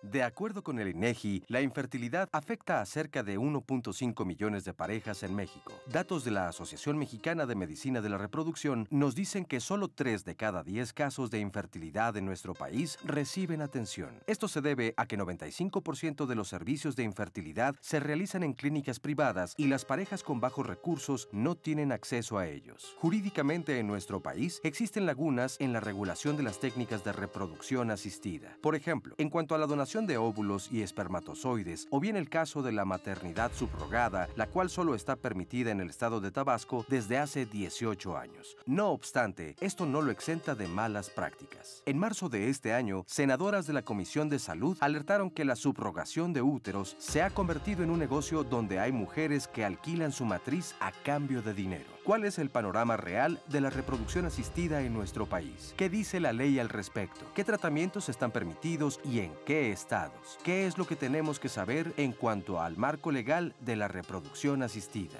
De acuerdo con el INEGI, la infertilidad afecta a cerca de 1.5 millones de parejas en México. Datos de la Asociación Mexicana de Medicina de la Reproducción nos dicen que solo 3 de cada 10 casos de infertilidad en nuestro país reciben atención. Esto se debe a que 95% de los servicios de infertilidad se realizan en clínicas privadas y las parejas con bajos recursos no tienen acceso a ellos. Jurídicamente en nuestro país existen lagunas en la regulación de las técnicas de reproducción asistida. Por ejemplo, en cuanto a la donación de óvulos y espermatozoides, o bien el caso de la maternidad subrogada, la cual solo está permitida en el estado de Tabasco desde hace 18 años. No obstante, esto no lo exenta de malas prácticas. En marzo de este año, senadoras de la Comisión de Salud alertaron que la subrogación de úteros se ha convertido en un negocio donde hay mujeres que alquilan su matriz a cambio de dinero. ¿Cuál es el panorama real de la reproducción asistida en nuestro país? ¿Qué dice la ley al respecto? ¿Qué tratamientos están permitidos y en qué estados? ¿Qué es lo que tenemos que saber en cuanto al marco legal de la reproducción asistida?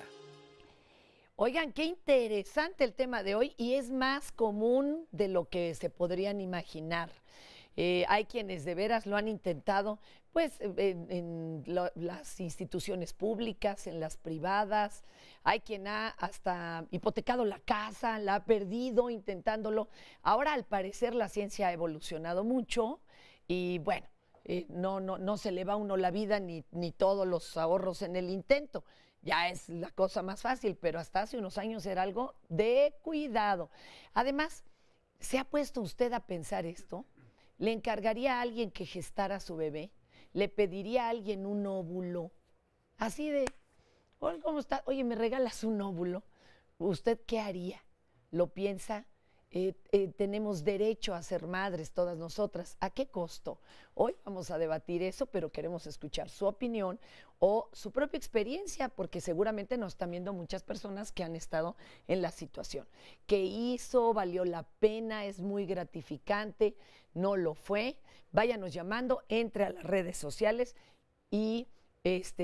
Oigan, qué interesante el tema de hoy y es más común de lo que se podrían imaginar. Hay quienes de veras lo han intentado, pues en las instituciones públicas, en las privadas. Hay quien ha hasta hipotecado la casa, la ha perdido intentándolo. Ahora, al parecer, la ciencia ha evolucionado mucho y bueno, no se le va a uno la vida ni todos los ahorros en el intento. Ya es la cosa más fácil, pero hasta hace unos años era algo de cuidado. Además, ¿se ha puesto usted a pensar esto? ¿Le encargaría a alguien que gestara a su bebé? ¿Le pediría a alguien un óvulo? Así de, ¿cómo está? Oye, ¿me regalas un óvulo? ¿Usted qué haría? ¿Lo piensa? Tenemos derecho a ser madres todas nosotras. ¿A qué costo? Hoy vamos a debatir eso, pero queremos escuchar su opinión o su propia experiencia, porque seguramente nos están viendo muchas personas que han estado en la situación. ¿Qué hizo? ¿Valió la pena? ¿Es muy gratificante? ¿No lo fue? Váyanos llamando, entre a las redes sociales y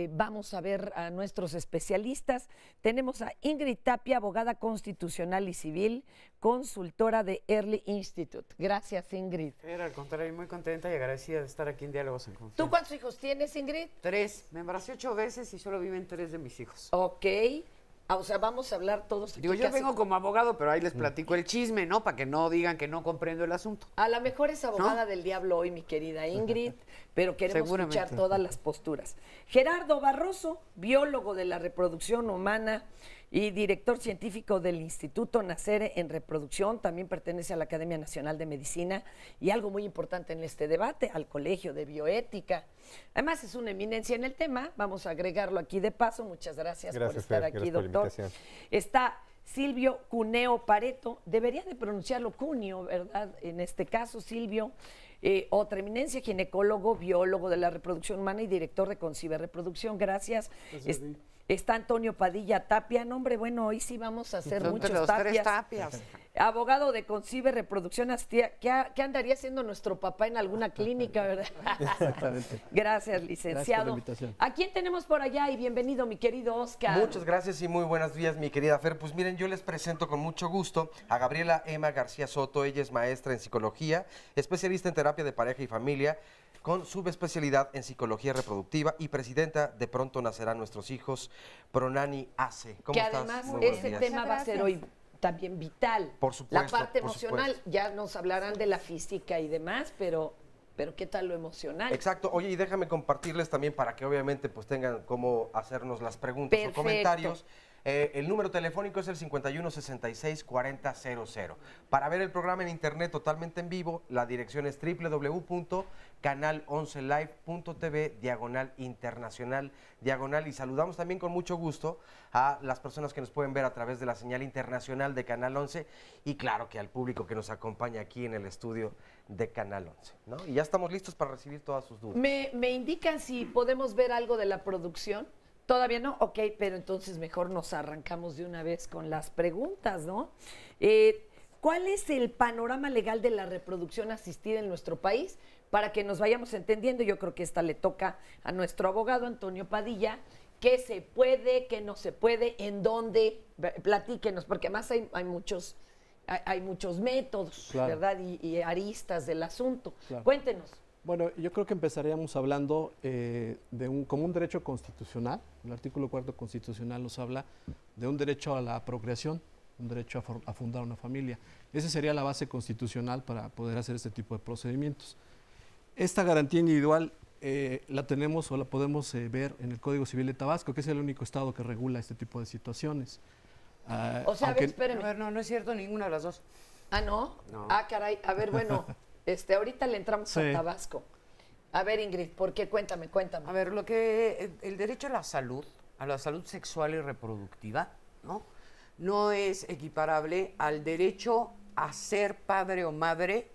vamos a ver a nuestros especialistas. Tenemos a Ingrid Tapia, abogada constitucional y civil, consultora de Early Institute. Gracias, Ingrid. Era al contrario, muy contenta y agradecida de estar aquí en Diálogos en Confianza. ¿Tú cuántos hijos tienes, Ingrid? 3. Me embaracé 8 veces y solo viven 3 de mis hijos. Ok. O sea, vamos a hablar todos aquí. Digo, yo vengo como abogado, pero ahí les platico el chisme, ¿no? Para que no digan que no comprendo el asunto. A lo mejor es abogada del diablo hoy, mi querida Ingrid, pero queremos escuchar todas las posturas. Gerardo Barroso, biólogo de la reproducción humana y director científico del Instituto Nacer en Reproducción, también pertenece a la Academia Nacional de Medicina y algo muy importante en este debate, al Colegio de Bioética. Además es una eminencia en el tema, vamos a agregarlo aquí de paso. Muchas gracias por estar aquí, doctor. Está Silvio Cuneo Pareto, debería de pronunciarlo Cuneo, ¿verdad? En este caso, Silvio, otra eminencia, ginecólogo, biólogo de la reproducción humana y director de Concibe Reproducción. Gracias. Está Antonio Padilla Tapia. No, hombre, bueno, hoy sí vamos a hacer muchos tapias. Abogado de Concibe Reproducción, ¿qué andaría haciendo nuestro papá en alguna clínica, verdad? Exactamente. Gracias, licenciado. Gracias por la invitación. ¿A quién tenemos por allá? Y bienvenido, mi querido Oscar. Muchas gracias y muy buenos días, mi querida Fer. Pues miren, yo les presento con mucho gusto a Gabriela Emma García Soto. Ella es maestra en psicología, especialista en terapia de pareja y familia, con subespecialidad en psicología reproductiva y presidenta de Pronto Nacerán Nuestros Hijos, Pronani ACE. ¿Cómo estás? Que además ese tema va a ser hoy también vital. Por supuesto. La parte emocional, ya nos hablarán de la física y demás, pero ¿qué tal lo emocional? Exacto. Oye, y déjame compartirles también para que obviamente pues tengan cómo hacernos las preguntas o comentarios. El número telefónico es el 5166-4000. Para ver el programa en internet totalmente en vivo, la dirección es www.canal11live.tv/internacional/. Y saludamos también con mucho gusto a las personas que nos pueden ver a través de la señal internacional de Canal 11 y claro que al público que nos acompaña aquí en el estudio de Canal 11, ¿no? Y ya estamos listos para recibir todas sus dudas. ¿Me indican si podemos ver algo de la producción? ¿Todavía no? Ok, pero entonces mejor nos arrancamos de una vez con las preguntas, ¿no? ¿Cuál es el panorama legal de la reproducción asistida en nuestro país? Para que nos vayamos entendiendo, yo creo que esta le toca a nuestro abogado Antonio Padilla. ¿Qué se puede, qué no se puede, en dónde? Platíquenos, porque además hay muchos métodos, Claro. ¿verdad? Y aristas del asunto. Claro. Cuéntenos. Bueno, yo creo que empezaríamos hablando como un derecho constitucional. El artículo 4 constitucional nos habla de un derecho a la procreación, un derecho a fundar una familia. Esa sería la base constitucional para poder hacer este tipo de procedimientos. Esta garantía individual la tenemos o la podemos ver en el Código Civil de Tabasco, que es el único estado que regula este tipo de situaciones. O sea, a ver, espéreme. A ver, no es cierto ninguna de las dos. Ah, ¿no? No. Ah, caray. A ver, bueno, ahorita le entramos Sí. a Tabasco. A ver, Ingrid, ¿por qué? Cuéntame. A ver, el derecho a la salud sexual y reproductiva, ¿no? No es equiparable al derecho a ser padre o madre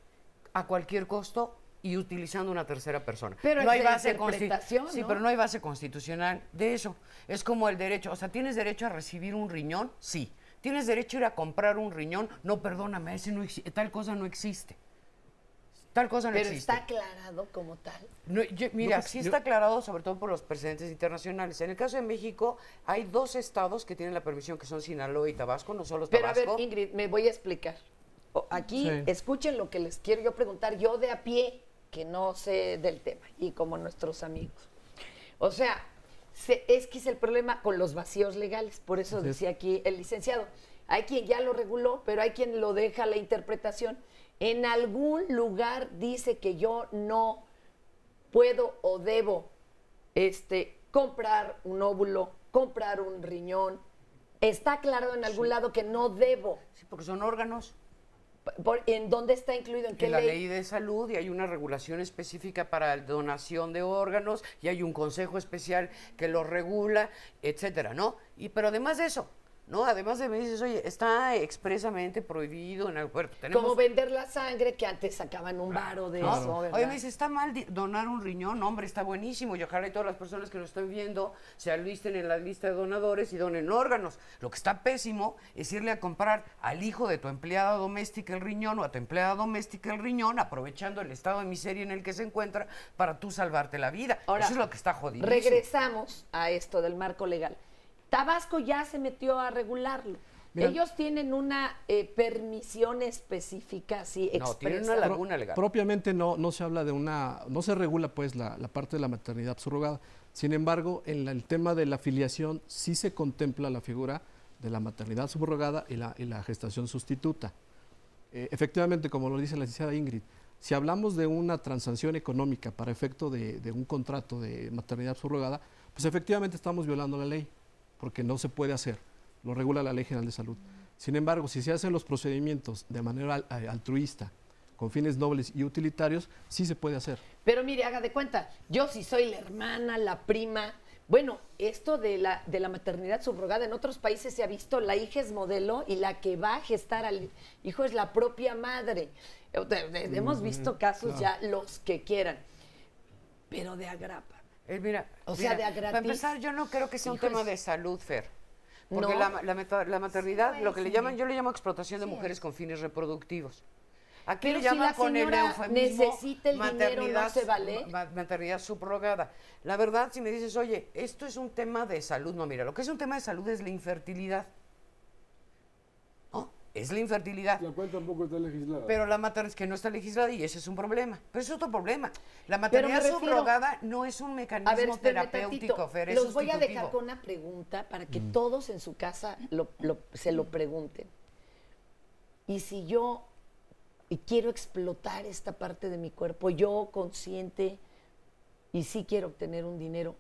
a cualquier costo y utilizando una tercera persona. Pero no es hay de base interpretación, Sí, ¿no? pero no hay base constitucional de eso. Es como el derecho, o sea, ¿tienes derecho a recibir un riñón? Sí. ¿Tienes derecho a ir a comprar un riñón? No, perdóname, tal cosa no existe. Tal cosa no Pero existe. está aclarado como tal. No, mira, No, sí yo- está aclarado sobre todo por los precedentes internacionales. En el caso de México, hay 2 estados que tienen la permisión, que son Sinaloa y Tabasco, no solo Pero a Tabasco. ver, Ingrid, me voy a explicar. Aquí Sí. escuchen lo que les quiero yo preguntar, yo de a pie, que no sé del tema, y como nuestros amigos. O sea, es que es el problema con los vacíos legales, por eso Así es. decía aquí el licenciado. Hay quien ya lo reguló, pero hay quien lo deja a la interpretación. En algún lugar dice que yo no puedo o debo comprar un óvulo, comprar un riñón. Está aclarado en algún lado que no debo. Sí, porque son órganos. ¿En dónde está incluido? ¿En qué En la ley? ley de salud, y hay una regulación específica para la donación de órganos, y hay un consejo especial que lo regula, etcétera, ¿no? Pero además de eso, ¿no? Además de me dices, oye, está expresamente prohibido en el puerto. Como vender la sangre, que antes sacaban un varo de ¿no? eso, ¿verdad? Oye, me dice, ¿está mal donar un riñón? No, hombre, está buenísimo. Y ojalá y todas las personas que nos están viendo se alisten en la lista de donadores y donen órganos. Lo que está pésimo es irle a comprar al hijo de tu empleada doméstica el riñón o a tu empleada doméstica el riñón, aprovechando el estado de miseria en el que se encuentra para tú salvarte la vida. Ahora, eso es lo que está jodido. regresamos a esto del marco legal. Tabasco ya se metió a regularlo. Mira, Ellos tienen una permisión específica, así, No, tienen expresa. una laguna legal. Propiamente no se habla de no se regula pues la parte de la maternidad subrogada. Sin embargo, en el tema de la filiación sí se contempla la figura de la maternidad subrogada y la gestación sustituta. Efectivamente, como lo dice la licenciada Ingrid, si hablamos de una transacción económica para efecto de un contrato de maternidad subrogada, pues efectivamente estamos violando la ley, porque no se puede hacer, lo regula la Ley General de Salud. Sin embargo, si se hacen los procedimientos de manera altruista, con fines nobles y utilitarios, sí se puede hacer. Pero mire, haga de cuenta, yo sí soy la hermana, la prima. Bueno, esto de la maternidad subrogada en otros países se ha visto, la hija es modelo y la que va a gestar al hijo es la propia madre. Hemos visto casos claro. ya los que quieran, pero de agrapa. Mira, O sea, de a para gratis. empezar, yo no creo que sea un Híjoles. tema de salud, Fer. Porque No. la maternidad, lo que le llaman, yo le llamo explotación de Sí. mujeres con fines reproductivos. Aquí Pero le si llaman la con el señora eufemismo necesita el dinero, ¿no se vale? maternidad subrogada. La verdad, si me dices, oye, esto es un tema de salud, no, mira, lo que es un tema de salud es la infertilidad. ¿No? Es la infertilidad. La cual tampoco está legislada. Pero la maternidad es que no está legislada y ese es un problema. Pero es otro problema. La Pero me maternidad refiero- subrogada no es un A ver, mecanismo espérame terapéutico, tantito. Fer, es Los voy a dejar sustitutivo. con una pregunta para que todos en su casa se lo pregunten. Y si yo quiero explotar esta parte de mi cuerpo, yo consciente, y sí quiero obtener un dinero,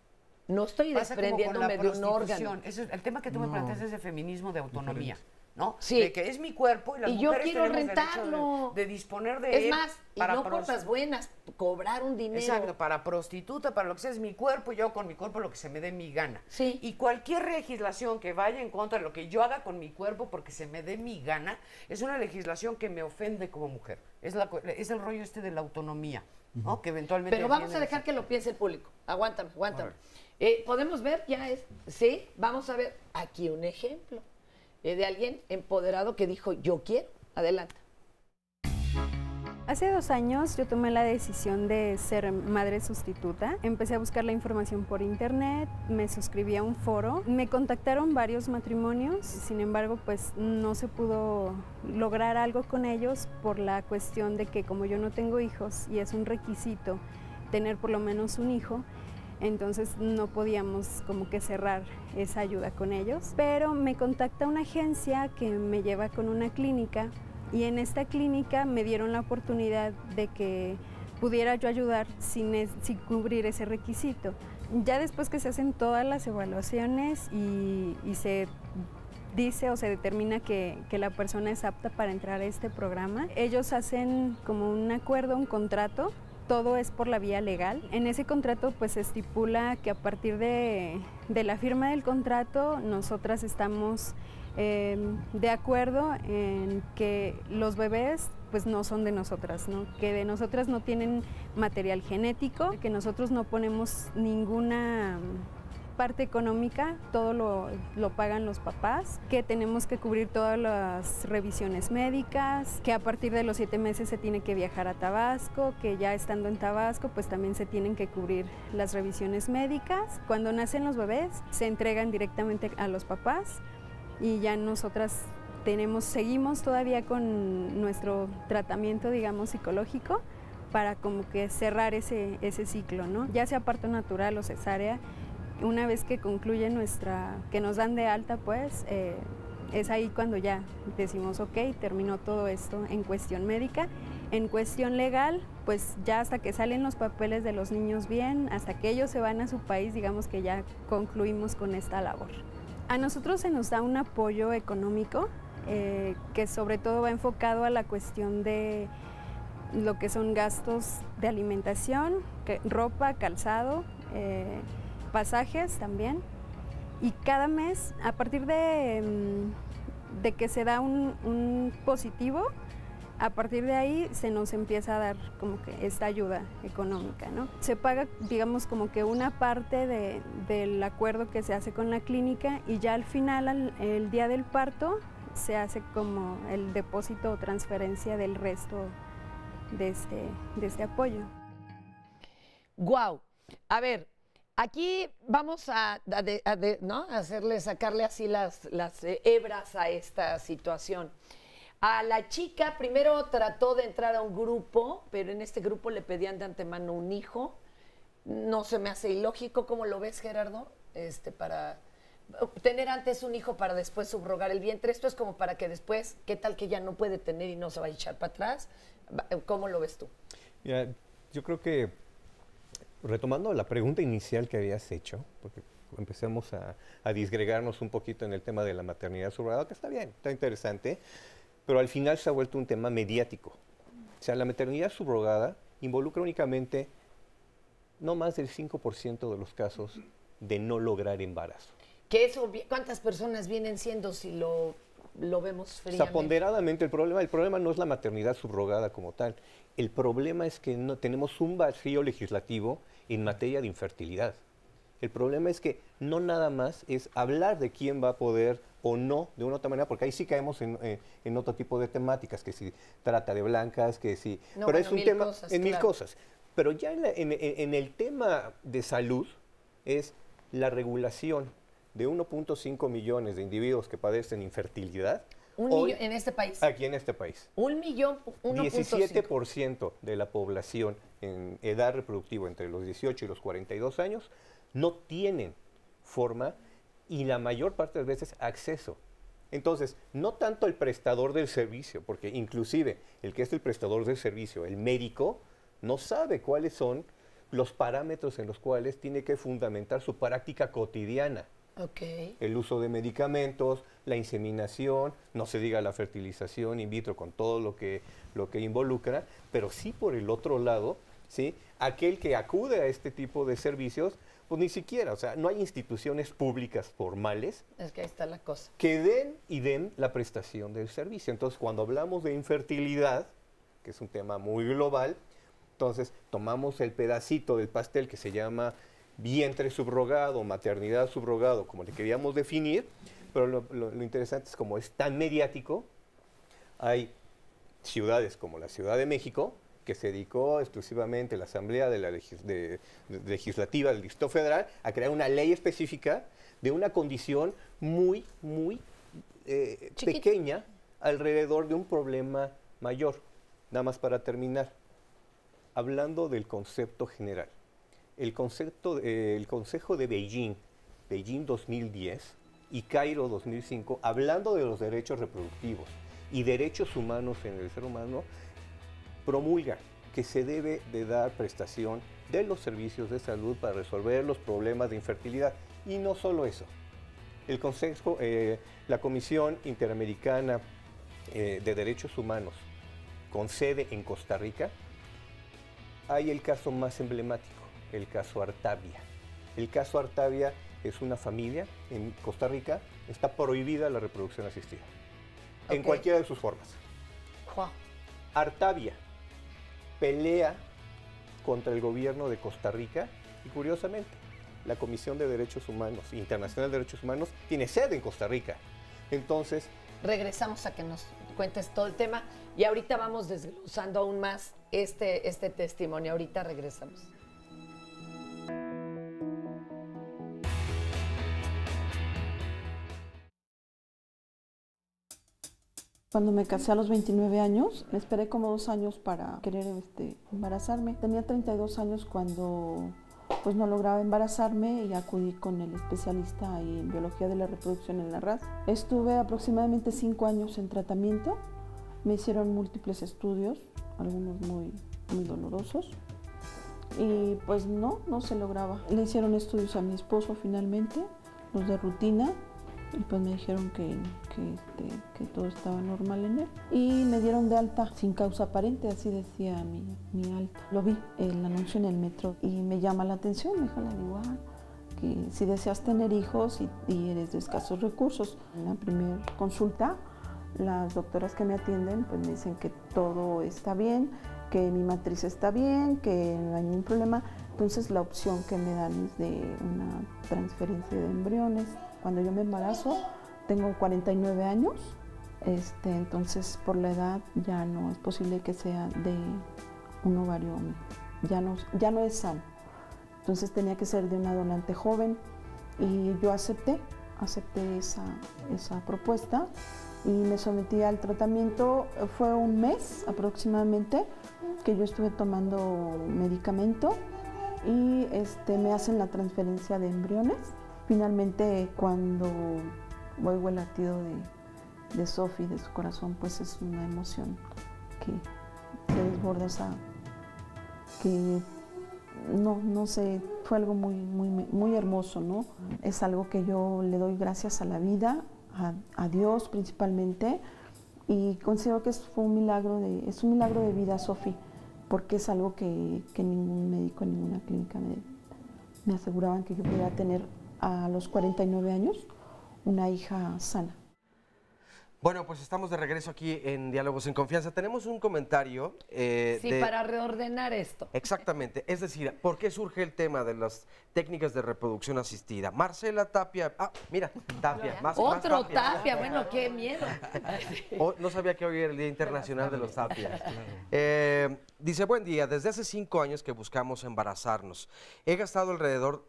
no estoy Pasa como con la desprendiéndome de un prostitución. órgano. El tema que tú me No. planteas es de feminismo, de autonomía. ¿no? Sí. De que es mi cuerpo y las Y yo mujeres quiero tenemos rentarlo. derecho de disponer de Es él más, y no cosas buenas, cobrar un dinero. Exacto, para prostituta, para lo que sea, es mi cuerpo, yo con mi cuerpo lo que se me dé mi gana. Sí. Y cualquier legislación que vaya en contra de lo que yo haga con mi cuerpo porque se me dé mi gana, es una legislación que me ofende como mujer. Es el rollo este de la autonomía, ¿no? Que eventualmente... Pero vamos a dejar que lo piense el público. Aguántame. ¿Podemos ver? Sí, vamos a ver aquí un ejemplo de alguien empoderado que dijo, yo quiero. Adelante. Hace 2 años yo tomé la decisión de ser madre sustituta. Empecé a buscar la información por internet, me suscribí a un foro, me contactaron varios matrimonios, sin embargo pues no se pudo lograr algo con ellos por la cuestión de que como yo no tengo hijos y es un requisito tener por lo menos un hijo, entonces no podíamos como que cerrar esa ayuda con ellos. Pero me contacta una agencia que me lleva con una clínica y en esta clínica me dieron la oportunidad de que pudiera yo ayudar sin cubrir ese requisito. Ya después que se hacen todas las evaluaciones y se dice o se determina que la persona es apta para entrar a este programa, ellos hacen como un acuerdo, un contrato. Todo es por la vía legal. En ese contrato pues se estipula que a partir de la firma del contrato nosotras estamos de acuerdo en que los bebés pues no son de nosotras, ¿no? Que de nosotras no tienen material genético, que nosotros no ponemos ninguna parte económica, todo lo pagan los papás, que tenemos que cubrir todas las revisiones médicas, que a partir de los 7 meses se tiene que viajar a Tabasco, que ya estando en Tabasco pues también se tienen que cubrir las revisiones médicas. Cuando nacen los bebés se entregan directamente a los papás y ya nosotras seguimos todavía con nuestro tratamiento, digamos, psicológico para como que cerrar ese ciclo, ¿no? Ya sea parto natural o cesárea, una vez que concluye que nos dan de alta, pues, es ahí cuando ya decimos, ok, terminó todo esto en cuestión médica. En cuestión legal, pues ya hasta que salen los papeles de los niños bien, hasta que ellos se van a su país, digamos que ya concluimos con esta labor. A nosotros se nos da un apoyo económico que sobre todo va enfocado a la cuestión de lo que son gastos de alimentación, ropa, calzado, pasajes también, y cada mes a partir de que se da un positivo, a partir de ahí se nos empieza a dar como que esta ayuda económica, ¿no? Se paga, digamos, como que una parte del acuerdo que se hace con la clínica y ya al final, el día del parto, se hace como el depósito o transferencia del resto de este apoyo. Guau. A ver, aquí vamos ¿no? sacarle así las hebras a esta situación. A la chica primero trató de entrar a un grupo, pero en este grupo le pedían de antemano un hijo. No se me hace ilógico. ¿Cómo lo ves, Gerardo? Para tener antes un hijo para después subrogar el vientre. Esto es como para que después, ¿qué tal que ya no puede tener y no se va a echar para atrás? ¿Cómo lo ves tú? Mira, yo creo que, retomando la pregunta inicial que habías hecho, porque empecemos a disgregarnos un poquito en el tema de la maternidad subrogada, que está bien, está interesante, pero al final se ha vuelto un tema mediático. O sea, la maternidad subrogada involucra únicamente no más del 5% de los casos de no lograr embarazo. ¿Cuántas personas vienen siendo si lo vemos fríamente? O sea, ponderadamente el problema no es la maternidad subrogada como tal. El problema es que no tenemos un vacío legislativo en materia de infertilidad. El problema es que no nada más es hablar de quién va a poder o no, de una u otra manera, porque ahí sí caemos en otro tipo de temáticas, que si trata de blancas, que si... No, pero bueno, es un tema en mil cosas. Pero ya en el tema de salud es la regulación de 1.5 millones de individuos que padecen infertilidad. Millón en este país. Aquí en este país. 1 millón, 1.5. 17% de la población en edad reproductiva entre los 18 y los 42 años no tienen forma y la mayor parte de las veces acceso. Entonces, no tanto el prestador del servicio, porque inclusive el que es el prestador del servicio, el médico, no sabe cuáles son los parámetros en los cuales tiene que fundamentar su práctica cotidiana. Okay. El uso de medicamentos, la inseminación, no se diga la fertilización in vitro con todo lo que involucra, pero sí por el otro lado, ¿sí? Aquel que acude a este tipo de servicios, pues ni siquiera, o sea, no hay instituciones públicas formales Es que ahí está la cosa. que den la prestación del servicio. Entonces, cuando hablamos de infertilidad, que es un tema muy global, entonces tomamos el pedacito del pastel que se llama vientre subrogado, maternidad subrogado, como le queríamos definir, pero lo interesante es como es tan mediático, hay ciudades como la Ciudad de México, que se dedicó exclusivamente la Asamblea de la Legislativa del Distrito Federal a crear una ley específica de una condición muy pequeña alrededor de un problema mayor. Nada más para terminar, hablando del concepto general. El Consejo de Beijing 2010 y Cairo 2005, hablando de los derechos reproductivos y derechos humanos en el ser humano, promulga que se debe de dar prestación de los servicios de salud para resolver los problemas de infertilidad. Y no solo eso. El Consejo, la Comisión Interamericana de Derechos Humanos, con sede en Costa Rica, hay el caso más emblemático, el caso Artavia. El caso Artavia es una familia en Costa Rica, está prohibida la reproducción asistida, en cualquiera de sus formas. Wow. Artavia pelea contra el gobierno de Costa Rica y, curiosamente, la Comisión de Derechos Humanos, Internacional de Derechos Humanos, tiene sede en Costa Rica. Entonces, regresamos a que nos cuentes todo el tema y ahorita vamos desglosando aún más este testimonio. Ahorita regresamos. Cuando me casé a los 29 años, me esperé como 2 años para querer embarazarme. Tenía 32 años cuando pues no lograba embarazarme y acudí con el especialista en biología de la reproducción en la RAS. Estuve aproximadamente 5 años en tratamiento. Me hicieron múltiples estudios, algunos muy dolorosos. Y pues no se lograba. Le hicieron estudios a mi esposo finalmente, los de rutina. Y pues me dijeron que todo estaba normal en él. Y me dieron de alta sin causa aparente, así decía mi alta. Lo vi, el anuncio en el metro, y me llama la atención. Me jala, digo, que si deseas tener hijos y eres de escasos recursos. En la primera consulta, las doctoras que me atienden pues me dicen que todo está bien, que mi matriz está bien, que no hay ningún problema. Entonces la opción que me dan es de una transferencia de embriones. Cuando yo me embarazo, tengo 49 años, entonces por la edad ya no es posible que sea de un ovario, ya no es sano. Entonces tenía que ser de una donante joven y yo acepté esa propuesta y me sometí al tratamiento. Fue un mes aproximadamente que yo estuve tomando medicamento y me hacen la transferencia de embriones. Finalmente, cuando oigo el latido de Sofi, de su corazón, pues es una emoción que te desborda, que no sé, fue algo muy hermoso, ¿no? Es algo que yo le doy gracias a la vida, a Dios principalmente, y considero que es un milagro de vida, Sofi, porque es algo que ningún médico en ninguna clínica me aseguraban que yo pudiera tener a los 49 años una hija sana. Bueno, pues estamos de regreso aquí en Diálogos en Confianza. Tenemos un comentario para reordenar esto. Exactamente, es decir, ¿por qué surge el tema de las técnicas de reproducción asistida? Marcela Tapia, mira, Tapia, más Otro Tapia. Tapia, bueno, qué miedo. No sabía que hoy era el Día Internacional de los Tapias. Dice, buen día, desde hace 5 años que buscamos embarazarnos. He gastado alrededor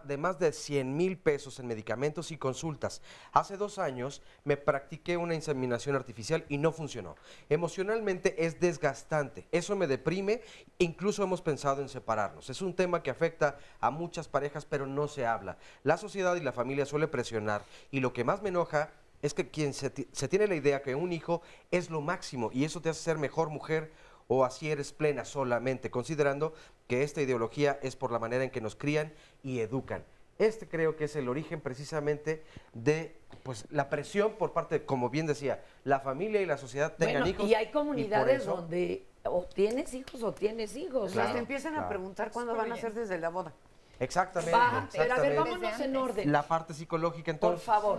de más de 100,000 pesos en medicamentos y consultas. Hace 2 años me practiqué una inseminación artificial y no funcionó. Emocionalmente es desgastante, eso me deprime, incluso hemos pensado en separarnos. Es un tema que afecta a muchas parejas, pero no se habla. La sociedad y la familia suele presionar y lo que más me enoja es que quien se tiene la idea que un hijo es lo máximo y eso te hace ser mejor mujer o así eres plena solamente, considerando que esta ideología es por la manera en que nos crían y educan. Este creo que es el origen precisamente de pues la presión por parte, como bien decía, la familia y la sociedad tengan Bueno, hijos. y hay comunidades eso- donde o tienes hijos o tienes hijos. Claro, ¿no? te empiezan a preguntar cuándo van a hacer desde la boda. Exactamente. Va, pero a ver, exactamente. vámonos en orden. La parte psicológica Por entonces. favor,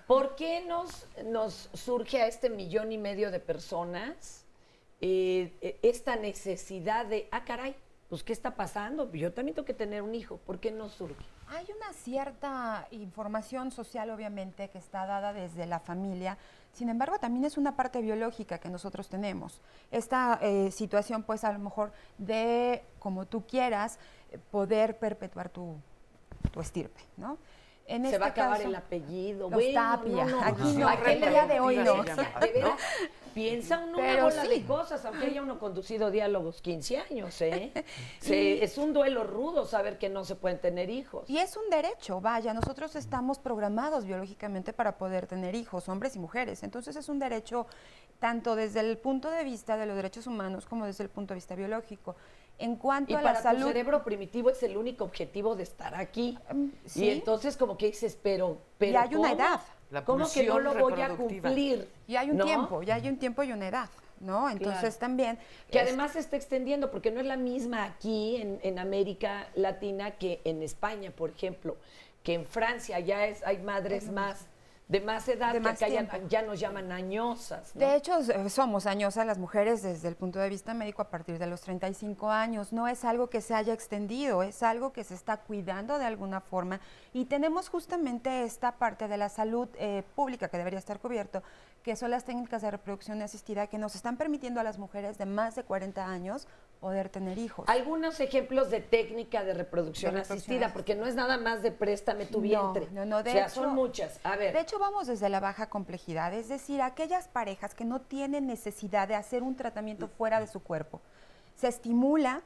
¿por qué nos surge a este 1,5 millones de personas esta necesidad de, caray, pues ¿qué está pasando? Yo también tengo que tener un hijo, ¿por qué no surge? Hay una cierta información social, obviamente, que está dada desde la familia. Sin embargo, también es una parte biológica que nosotros tenemos. Esta situación, pues, a lo mejor de, como tú quieras, poder perpetuar tu estirpe, ¿no? En Se este va a acabar caso, el apellido. los Tapia. Aquí no, aquel el día de hoy no. De veras, piensa uno una Pero bola sí. de cosas, aunque haya uno conducido diálogos 15 años, ¿eh? Es un duelo rudo saber que no se pueden tener hijos. Y es un derecho, vaya, nosotros estamos programados biológicamente para poder tener hijos, hombres y mujeres. Entonces es un derecho tanto desde el punto de vista de los derechos humanos como desde el punto de vista biológico. En cuanto Y a para la salud, tu cerebro primitivo es el único objetivo de estar aquí. sí. Y entonces como que dices, pero y hay una ¿cómo? edad. La ¿Cómo que no pulsión lo voy a reproductiva. cumplir? Y hay un ¿No? tiempo, ya hay un tiempo y una edad, ¿no? Entonces Claro. también... Que además se está extendiendo, porque no es la misma aquí en América Latina que en España, por ejemplo, que en Francia ya hay madres más de más edad, De que más acá ya, tiempo. ya nos llaman añosas, ¿no? De hecho, somos añosas las mujeres desde el punto de vista médico a partir de los 35 años. No es algo que se haya extendido, es algo que se está cuidando de alguna forma. Y tenemos justamente esta parte de la salud pública que debería estar cubierto, que son las técnicas de reproducción asistida que nos están permitiendo a las mujeres de más de 40 años poder tener hijos. Algunos ejemplos de técnica de reproducción, De reproducción asistida, porque no es nada más de préstame tu No, vientre. no, de o sea, hecho- son muchas. A ver. De hecho, vamos desde la baja complejidad, es decir, aquellas parejas que no tienen necesidad de hacer un tratamiento fuera de su cuerpo. Se estimula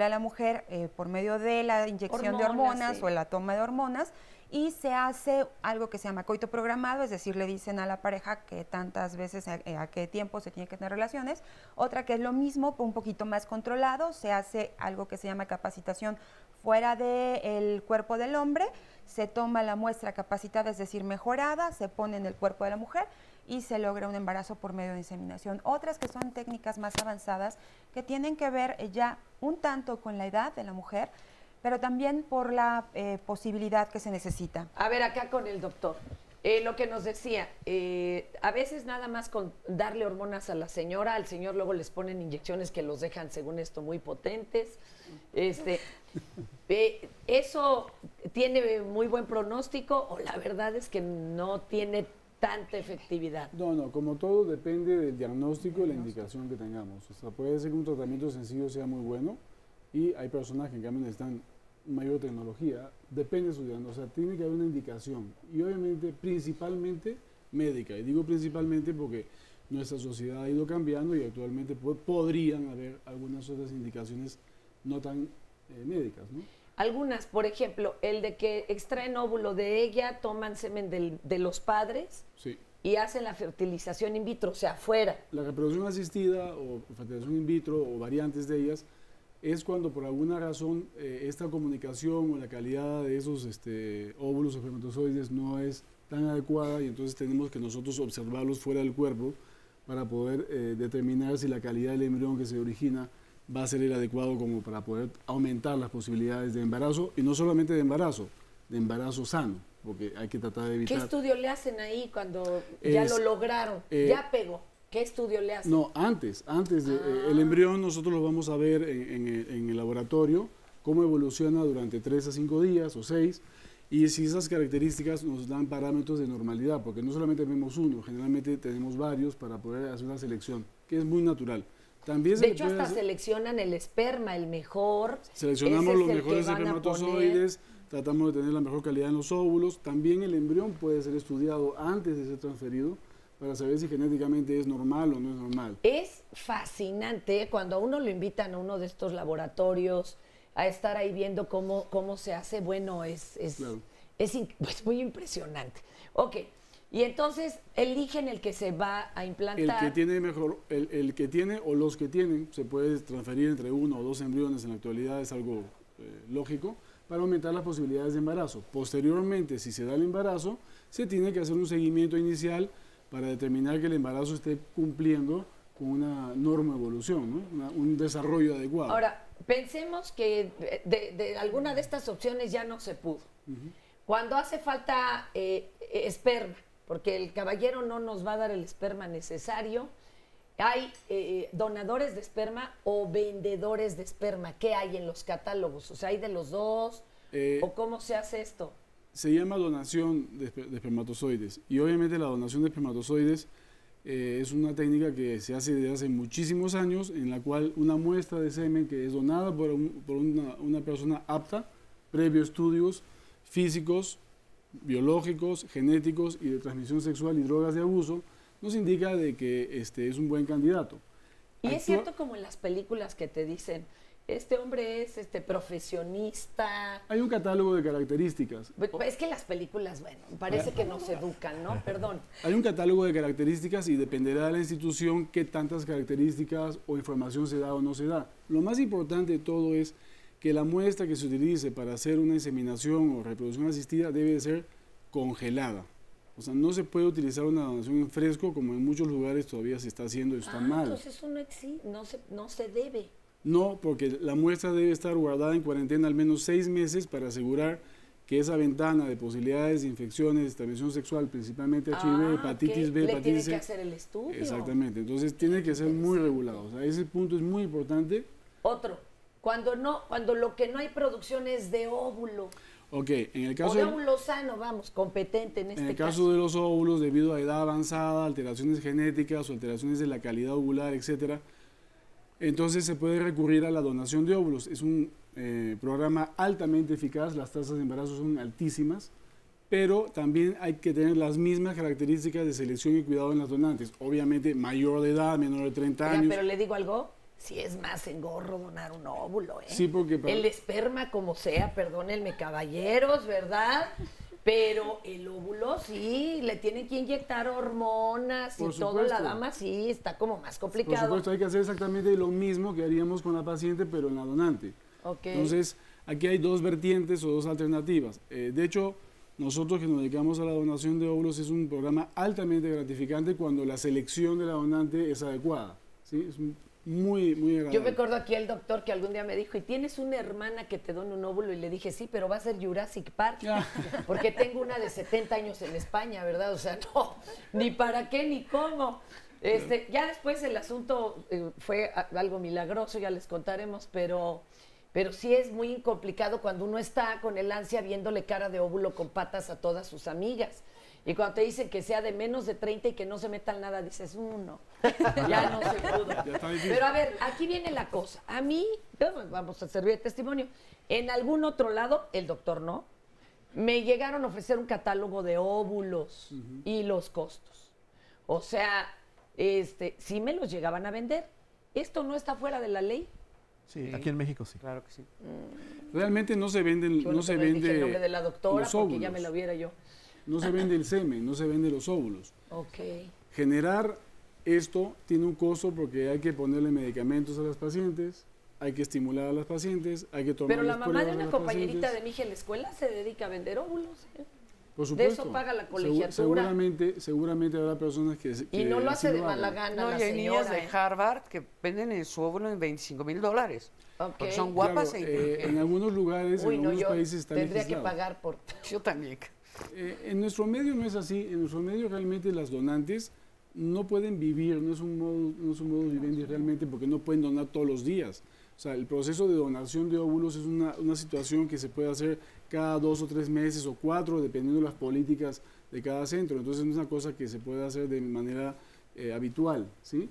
a la mujer por medio de la inyección de Hormonas, hormonas sí. o la toma de hormonas y se hace algo que se llama coito programado, es decir, le dicen a la pareja que tantas veces, a qué tiempo se tiene que tener relaciones. Otra que es lo mismo, un poquito más controlado, se hace algo que se llama capacitación fuera del cuerpo del hombre, se toma la muestra capacitada, es decir, mejorada, se pone en el cuerpo de la mujer y se logra un embarazo por medio de inseminación. Otras que son técnicas más avanzadas que tienen que ver ya un tanto con la edad de la mujer, pero también por la posibilidad que se necesita. A ver, acá con el doctor. Lo que nos decía, a veces nada más con darle hormonas a la señora, al señor luego les ponen inyecciones que los dejan, según esto, muy potentes. ¿Eso tiene muy buen pronóstico o la verdad es que no tiene tanta efectividad? No, como todo depende del diagnóstico y la indicación que tengamos. O sea, puede ser que un tratamiento sencillo sea muy bueno y hay personas que en cambio necesitan mayor tecnología. Depende de su diagnóstico. O sea, tiene que haber una indicación y obviamente principalmente médica. Y digo principalmente porque nuestra sociedad ha ido cambiando y actualmente podrían haber algunas otras indicaciones no tan médicas, ¿no? Algunas, por ejemplo, el de que extraen óvulo de ella, toman semen de los padres Sí. y hacen la fertilización in vitro, o sea, afuera. La reproducción asistida o fertilización in vitro o variantes de ellas es cuando por alguna razón esta comunicación o la calidad de esos óvulos o espermatozoides no es tan adecuada y entonces tenemos que nosotros observarlos fuera del cuerpo para poder determinar si la calidad del embrión que se origina va a ser el adecuado como para poder aumentar las posibilidades de embarazo y no solamente de embarazo sano, porque hay que tratar de ¿Qué evitar... estudio le hacen ahí cuando ya Es, lo lograron? Ya pegó. ¿Qué estudio le hacen? No, antes el embrión nosotros lo vamos a ver en el laboratorio, cómo evoluciona durante 3 a 5 días o 6, y si esas características nos dan parámetros de normalidad, porque no solamente vemos uno, generalmente tenemos varios para poder hacer una selección, que es muy natural. También De hecho, hasta seleccionan el esperma, el mejor. seleccionamos Ese es los el mejores que van a espermatozoides, tratamos de tener la mejor calidad en los óvulos. También el embrión puede ser estudiado antes de ser transferido para saber si genéticamente es normal o no es normal. Es fascinante cuando a uno lo invitan a uno de estos laboratorios a estar ahí viendo cómo se hace. Bueno, Claro. es muy impresionante. Ok, y entonces eligen el que se va a implantar. El que tiene mejor, el que tiene o los que tienen, se puede transferir entre 1 o 2 embriones en la actualidad, es algo lógico, para aumentar las posibilidades de embarazo. Posteriormente, si se da el embarazo, se tiene que hacer un seguimiento inicial para determinar que el embarazo esté cumpliendo con una norma evolución, ¿no? Un desarrollo adecuado. Ahora, pensemos que de alguna de estas opciones ya no se pudo. Cuando hace falta esperma, porque el caballero no nos va a dar el esperma necesario, ¿hay donadores de esperma o vendedores de esperma? ¿Qué hay en los catálogos? O sea, ¿hay de los dos? ¿O cómo se hace esto? Se llama donación de espermatozoides. Y obviamente la donación de espermatozoides es una técnica que se hace desde hace muchísimos años, en la cual una muestra de semen que es donada por una persona apta, previo estudios físicos, biológicos, genéticos y de transmisión sexual y drogas de abuso, nos indica de que es un buen candidato. Y es cierto como en las películas que te dicen, este hombre es profesionista. Hay un catálogo de características. Es que las películas, bueno, parece que nos educan, ¿no? Perdón. Hay un catálogo de características y dependerá de la institución qué tantas características o información se da o no se da. Lo más importante de todo es que la muestra que se utilice para hacer una inseminación o reproducción asistida debe de ser congelada. O sea, no se puede utilizar una donación en fresco como en muchos lugares todavía se está haciendo y está mal. Entonces eso no existe, no se debe. No, porque la muestra debe estar guardada en cuarentena al menos 6 meses para asegurar que esa ventana de posibilidades de infecciones de transmisión sexual, principalmente HIV, hepatitis B, hepatitis C. Le tiene que hacer el estudio. Exactamente, entonces tiene que ser muy regulado. O sea, ese punto es muy importante. Otro, cuando lo que no hay producción es de óvulo. Ok, en el caso o de óvulo sano, vamos, competente en este caso. En el caso de los óvulos, debido a edad avanzada, alteraciones genéticas o alteraciones de la calidad ovular, etcétera, entonces se puede recurrir a la donación de óvulos. Es un programa altamente eficaz, las tasas de embarazo son altísimas, pero también hay que tener las mismas características de selección y cuidado en las donantes. Obviamente mayor de edad, menor de 30 años. Pero le digo algo, si es más engorro donar un óvulo, ¿eh? Sí, porque el esperma como sea, perdónenme caballeros, ¿verdad? Pero el óvulo sí, le tienen que inyectar hormonas y todo, la dama sí, está como más complicado. Por supuesto, hay que hacer exactamente lo mismo que haríamos con la paciente, pero en la donante. Okay. Entonces, aquí hay dos vertientes o dos alternativas. De hecho, nosotros que nos dedicamos a la donación de óvulos es un programa altamente gratificante cuando la selección de la donante es adecuada. ¿Sí? Es muy agradable. Yo me acuerdo aquí el doctor que algún día me dijo, ¿y tienes una hermana que te dona un óvulo? Y le dije, sí, pero va a ser Jurassic Park, porque tengo una de 70 años en España, ¿verdad? O sea, no, ni para qué ni cómo. Ya después el asunto fue algo milagroso, ya les contaremos, pero sí es muy complicado cuando uno está con el ansia viéndole cara de óvulo con patas a todas sus amigas. Y cuando te dicen que sea de menos de 30 y que no se metan nada, dices, no, ya no se pudo. Pero a ver, aquí viene la cosa. A mí, vamos a servir de testimonio, en algún otro lado, el doctor no, me llegaron a ofrecer un catálogo de óvulos y los costos. O sea, sí me los llegaban a vender. ¿Esto no está fuera de la ley? Sí, aquí en México sí. Claro que sí. Realmente no se venden, no se vende dije el nombre de la doctora los porque óvulos. ya me lo viera yo. No se vende el semen, no se vende los óvulos. Okay. Generar esto tiene un costo porque hay que ponerle medicamentos a las pacientes, hay que estimular a las pacientes, hay que tomar. Pero la mamá de una compañerita de mi hija en la escuela se dedica a vender óvulos. Por supuesto. De eso paga la colegiatura. Seguramente habrá personas que y no lo hace de mala gana no, la y hay señora. niñas de Harvard que venden en su óvulo en $25,000. Okay. Porque son guapas. Claro, en algunos lugares, en algunos países está tendría legislado. que pagar por... Yo también. En nuestro medio no es así. En nuestro medio realmente las donantes no pueden vivir, no es un modo vivendi realmente porque no pueden donar todos los días. O sea, el proceso de donación de óvulos es una situación que se puede hacer cada 2 o 3 meses o 4, dependiendo de las políticas de cada centro. Entonces no es una cosa que se puede hacer de manera habitual, ¿sí?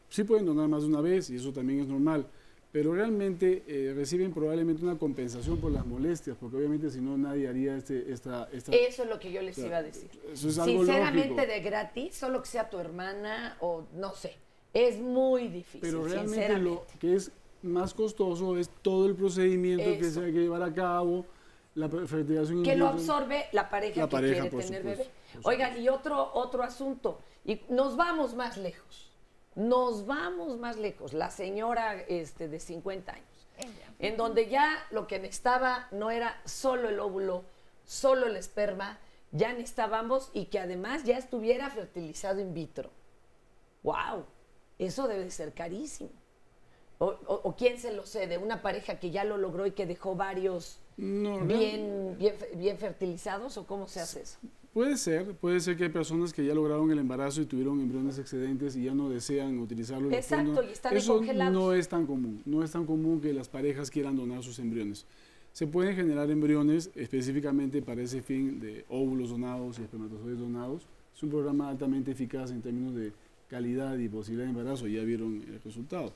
Sí pueden donar más de una vez y eso también es normal, pero realmente reciben probablemente una compensación por las molestias, porque obviamente si no nadie haría esta... Eso es lo que yo les iba a decir. Eso es algo sinceramente lógico. De gratis, solo que sea tu hermana o no sé, es muy difícil. Pero realmente lo que es más costoso es todo el procedimiento que se hay que llevar a cabo, la fertilización. Que lo absorbe la pareja que quiere tener bebé. Oigan, y otro asunto, y nos vamos más lejos. La señora de 50 años en donde ya lo que necesitaba no era solo el óvulo, solo el esperma, ya necesitaba ambos y que además ya estuviera fertilizado in vitro. ¡Wow! Eso debe de ser carísimo. ¿O quién se lo cede? ¿Una pareja que ya lo logró y que dejó varios bien fertilizados? ¿O cómo se hace eso? Puede ser que hay personas que ya lograron el embarazo y tuvieron embriones excedentes y ya no desean utilizarlo. Exacto, y están eso congelados. no es tan común. No es tan común que las parejas quieran donar sus embriones. Se pueden generar embriones específicamente para ese fin de óvulos donados y espermatozoides donados. Es un programa altamente eficaz en términos de calidad y posibilidad de embarazo. Ya vieron el resultado.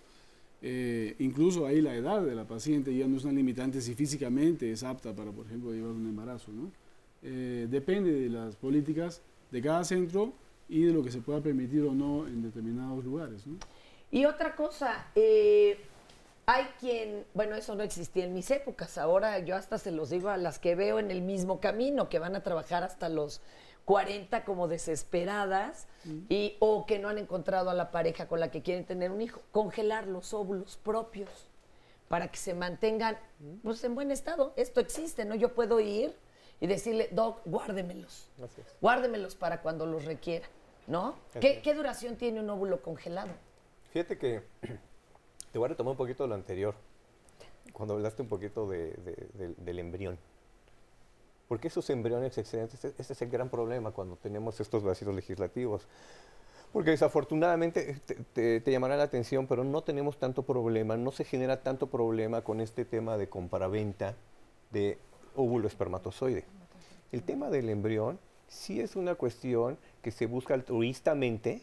Incluso ahí la edad de la paciente ya no es una limitante si físicamente es apta para, por ejemplo, llevar un embarazo, ¿no? Depende de las políticas de cada centro y de lo que se pueda permitir o no en determinados lugares, ¿no? Y otra cosa, hay quien, bueno, eso no existía en mis épocas, ahora yo hasta se los digo a las que veo en el mismo camino, que van a trabajar hasta los 40 como desesperadas o que no han encontrado a la pareja con la que quieren tener un hijo, congelar los óvulos propios para que se mantengan pues, en buen estado. Esto existe, ¿no? Yo puedo ir y decirle, Doc, guárdemelos. Guárdemelos para cuando los requiera, ¿no? ¿Qué duración tiene un óvulo congelado? Fíjate que te voy a retomar un poquito de lo anterior, cuando hablaste un poquito del embrión. Porque esos embriones excedentes, ese es el gran problema cuando tenemos estos vacíos legislativos. Porque desafortunadamente te llamará la atención, pero no tenemos tanto problema, no se genera tanto problema con este tema de compraventa de óvulo espermatozoide. El tema del embrión sí es una cuestión que se busca altruistamente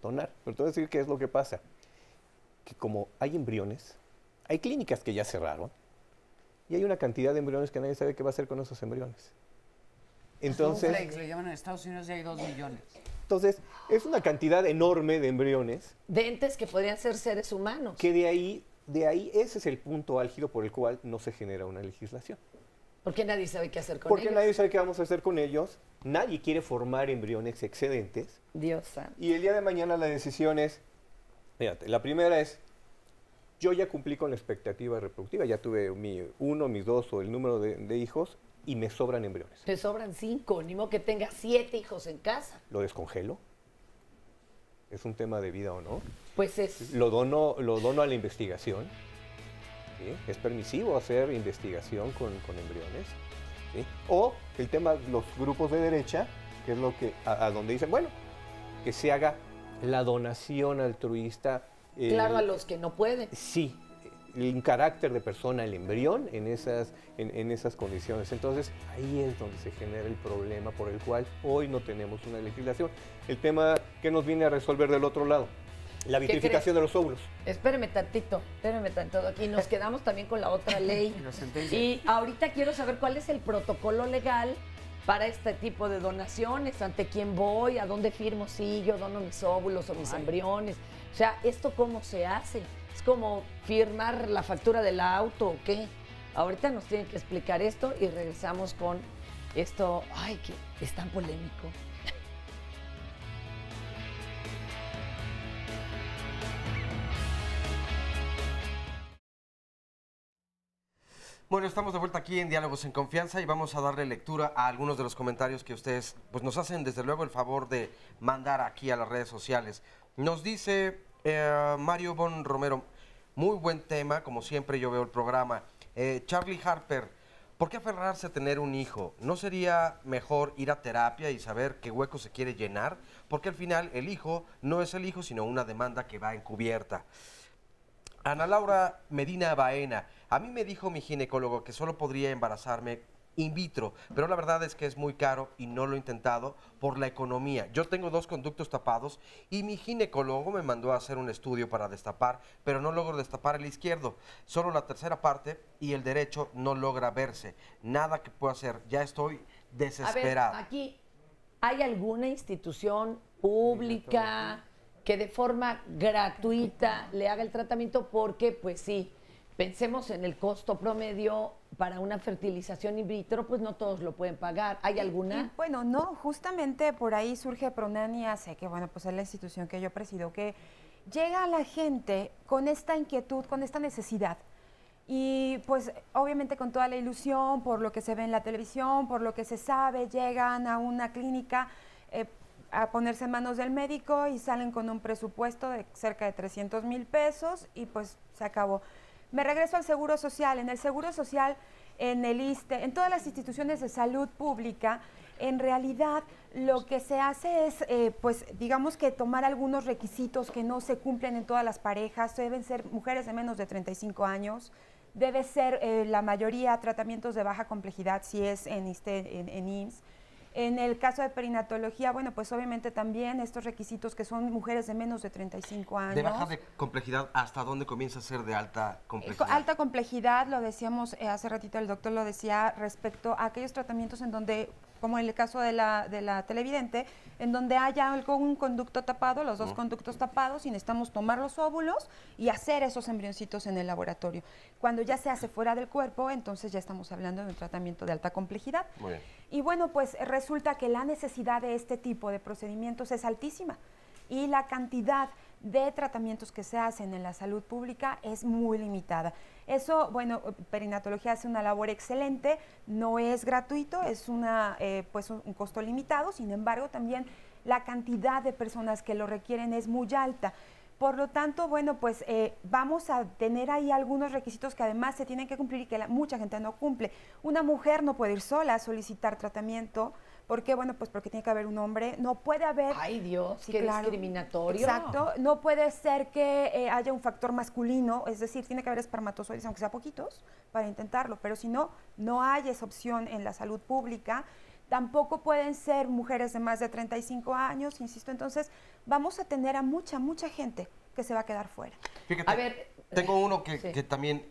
donar. Pero te voy a decir qué es lo que pasa. Que como hay embriones, hay clínicas que ya cerraron y hay una cantidad de embriones que nadie sabe qué va a hacer con esos embriones. Entonces, Flex, le llaman en Estados Unidos y hay 2 millones. Entonces, es una cantidad enorme de embriones. De entes que podrían ser seres humanos. Que de ahí ese es el punto álgido por el cual no se genera una legislación. Porque nadie sabe qué hacer con ellos. Porque nadie sabe qué vamos a hacer con ellos. Nadie quiere formar embriones excedentes. Dios santo. Y el día de mañana la decisión es, fíjate, la primera es, yo ya cumplí con la expectativa reproductiva, ya tuve mis 2 o el número de hijos y me sobran embriones. Te sobran 5, ni modo que tengas 7 hijos en casa. ¿Lo descongelo? ¿Es un tema de vida o no? Pues es... Lo dono a la investigación. ¿Sí? Es permisivo hacer investigación con embriones. ¿Sí? O el tema de los grupos de derecha, que es lo que a donde dicen, bueno, que se haga la donación altruista. Claro, a los que no pueden. Sí, en carácter de persona, el embrión en esas condiciones. Entonces, ahí es donde se genera el problema por el cual hoy no tenemos una legislación. El tema que nos viene a resolver del otro lado, la vitrificación de los óvulos. Espéreme tantito aquí. Nos quedamos también con la otra ley. Y ahorita quiero saber cuál es el protocolo legal para este tipo de donaciones, ante quién voy, a dónde firmo, si yo dono mis óvulos o mis embriones. O sea, ¿esto cómo se hace? ¿Es como firmar la factura del auto o qué? Ahorita nos tienen que explicar esto y regresamos con esto, ay, que es tan polémico. Bueno, estamos de vuelta aquí en Diálogos en Confianza y vamos a darle lectura a algunos de los comentarios que ustedes pues, nos hacen desde luego el favor de mandar aquí a las redes sociales. Nos dice Mario Bon Romero, muy buen tema, como siempre yo veo el programa. Charlie Harper, ¿por qué aferrarse a tener un hijo? ¿No sería mejor ir a terapia y saber qué hueco se quiere llenar? Porque al final el hijo no es el hijo, sino una demanda que va encubierta. Ana Laura Medina Baena, a mí me dijo mi ginecólogo que solo podría embarazarme in vitro, pero la verdad es que es muy caro y no lo he intentado por la economía. Yo tengo 2 conductos tapados y mi ginecólogo me mandó a hacer un estudio para destapar, pero no logro destapar el izquierdo, solo la tercera parte y el derecho no logra verse. Nada que puedo hacer, ya estoy desesperado. A ver, aquí, ¿hay alguna institución pública que de forma gratuita le haga el tratamiento? Porque, pues sí, pensemos en el costo promedio para una fertilización in vitro, pues no todos lo pueden pagar. ¿Hay alguna? Y, bueno, no, justamente por ahí surge Pronani hace que, bueno, pues es la institución que yo presido, que llega a la gente con esta inquietud, con esta necesidad. Y pues obviamente con toda la ilusión, por lo que se ve en la televisión, por lo que se sabe, llegan a una clínica a ponerse en manos del médico y salen con un presupuesto de cerca de 300,000 pesos y pues se acabó. Me regreso al Seguro Social. En el Seguro Social, en el ISSSTE, en todas las instituciones de salud pública, en realidad lo que se hace es, pues digamos que tomar algunos requisitos que no se cumplen en todas las parejas. Deben ser mujeres de menos de 35 años, debe ser la mayoría tratamientos de baja complejidad si es en IMSS. En el caso de perinatología, bueno, pues obviamente también estos requisitos que son mujeres de menos de 35 años. ¿De baja de complejidad hasta dónde comienza a ser de alta complejidad? Alta complejidad, lo decíamos hace ratito, el doctor lo decía respecto a aquellos tratamientos en donde, como en el caso de la televidente, en donde haya un conducto tapado, los dos conductos tapados, y necesitamos tomar los óvulos y hacer esos embrioncitos en el laboratorio. Cuando ya se hace fuera del cuerpo, entonces ya estamos hablando de un tratamiento de alta complejidad. Muy bien. Y bueno, pues resulta que la necesidad de este tipo de procedimientos es altísima y la cantidad de tratamientos que se hacen en la salud pública es muy limitada. Eso, bueno, perinatología hace una labor excelente, no es gratuito, es pues un costo limitado, sin embargo, también la cantidad de personas que lo requieren es muy alta. Por lo tanto, bueno, pues vamos a tener ahí algunos requisitos que además se tienen que cumplir y que mucha gente no cumple. Una mujer no puede ir sola a solicitar tratamiento. ¿Por qué? Bueno, pues porque tiene que haber un hombre. No puede haber... ¡Ay, Dios! Sí, ¡Qué claro, discriminatorio! Exacto. No puede ser que haya un factor masculino, es decir, tiene que haber espermatozoides, aunque sea poquitos, para intentarlo. Pero si no, no hay esa opción en la salud pública. Tampoco pueden ser mujeres de más de 35 años, insisto. Entonces, vamos a tener a mucha gente que se va a quedar fuera. Fíjate, A ver, tengo uno que sí. también,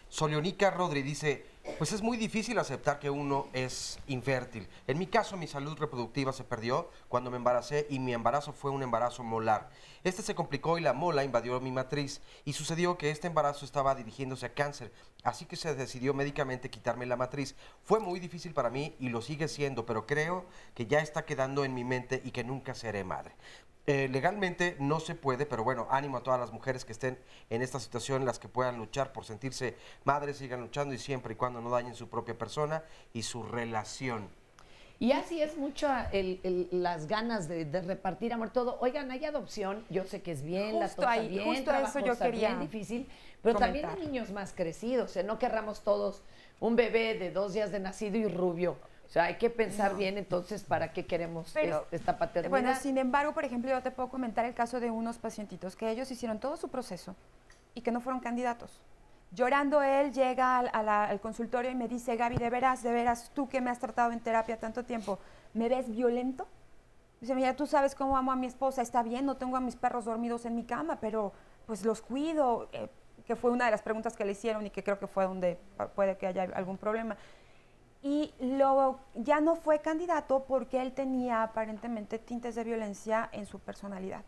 Solionica Rodri dice, pues es muy difícil aceptar que uno es infértil. En mi caso, mi salud reproductiva se perdió cuando me embaracé y mi embarazo fue un embarazo molar. Este se complicó y la mola invadió mi matriz y sucedió que este embarazo estaba dirigiéndose a cáncer, así que se decidió médicamente quitarme la matriz. Fue muy difícil para mí y lo sigue siendo, pero creo que ya está quedando en mi mente y que nunca seré madre. Legalmente no se puede, pero bueno, ánimo a todas las mujeres que estén en esta situación, las que puedan luchar por sentirse madres, sigan luchando y siempre y cuando no dañen su propia persona y su relación. Y así es mucho las ganas de repartir amor, todo. Oigan, hay adopción, yo sé que es bien, la Justo cosa ahí, bien, justo eso yo quería bien difícil, pero también comentar. hay niños más crecidos, no querramos todos un bebé de 2 días de nacido y rubio. O sea, hay que pensar bien entonces para qué queremos esta paternidad. Bueno, sin embargo, por ejemplo, yo te puedo comentar el caso de unos pacientitos que ellos hicieron todo su proceso y que no fueron candidatos. Llorando él llega al consultorio y me dice, Gaby, de veras, tú que me has tratado en terapia tanto tiempo, ¿me ves violento? Dice, mira, tú sabes cómo amo a mi esposa, está bien, no tengo a mis perros dormidos en mi cama, pero pues los cuido, que fue una de las preguntas que le hicieron y que creo que fue donde puede que haya algún problema. Y ya no fue candidato porque él tenía aparentemente tintes de violencia en su personalidad.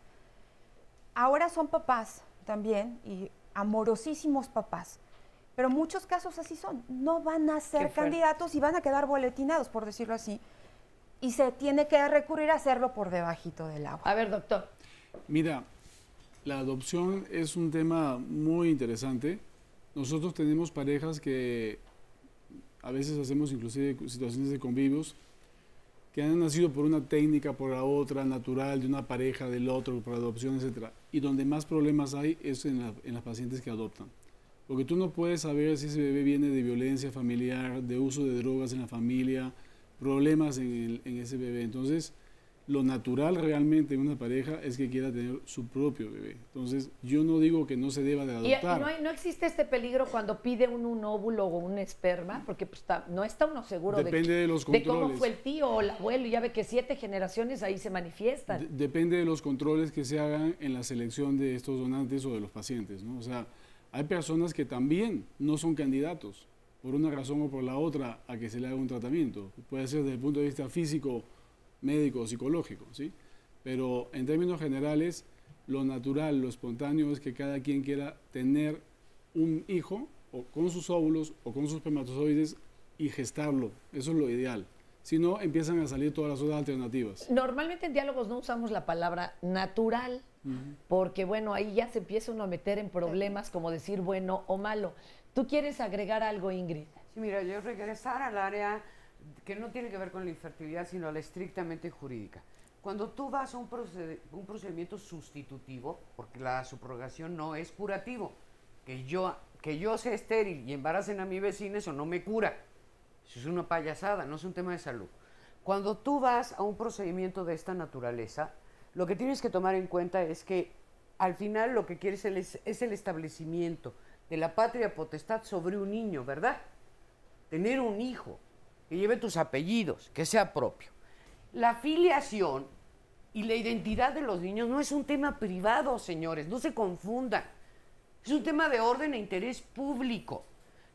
Ahora son papás también, y amorosísimos papás, pero muchos casos así son. No van a ser candidatos y van a quedar boletinados, por decirlo así. Y se tiene que recurrir a hacerlo por debajito del agua. A ver, doctor. Mira, la adopción es un tema muy interesante. Nosotros tenemos parejas que a veces hacemos inclusive situaciones de convivios que han nacido por una técnica, por la otra, natural, de una pareja, del otro, por adopción, etc. Y donde más problemas hay es en las pacientes que adoptan. Porque tú no puedes saber si ese bebé viene de violencia familiar, de uso de drogas en la familia, problemas en ese bebé. Entonces, lo natural realmente en una pareja es que quiera tener su propio bebé. Entonces, yo no digo que no se deba de adoptar. ¿No existe este peligro cuando pide un óvulo o un esperma? Porque pues, no está uno seguro de los de cómo controles. fue el tío o el abuelo. Y ya ve que 7 generaciones ahí se manifiestan. Depende de los controles que se hagan en la selección de estos donantes o de los pacientes, ¿no? O sea, hay personas que también no son candidatos, por una razón o por la otra, a que se le haga un tratamiento. Puede ser desde el punto de vista físico, médico o psicológico, ¿sí? Pero en términos generales, lo natural, lo espontáneo es que cada quien quiera tener un hijo o con sus óvulos o con sus espermatozoides y gestarlo. Eso es lo ideal. Si no, empiezan a salir todas las otras alternativas. Normalmente en diálogos no usamos la palabra natural, porque bueno, ahí ya se empieza uno a meter en problemas como decir bueno o malo. ¿Tú quieres agregar algo, Ingrid? Sí, mira, yo regresar al área que no tiene que ver con la infertilidad, sino a la estrictamente jurídica. Cuando tú vas a un procedimiento sustitutivo, porque la subrogación no es curativo, que yo sea estéril y embaracen a mi vecina, eso no me cura. Eso es una payasada, no es un tema de salud. Cuando tú vas a un procedimiento de esta naturaleza, lo que tienes que tomar en cuenta es que al final lo que quieres es el establecimiento de la patria potestad sobre un niño, ¿verdad? Tener un hijo que lleve tus apellidos, que sea propio. La filiación y la identidad de los niños no es un tema privado, señores, no se confundan. Es un tema de orden e interés público.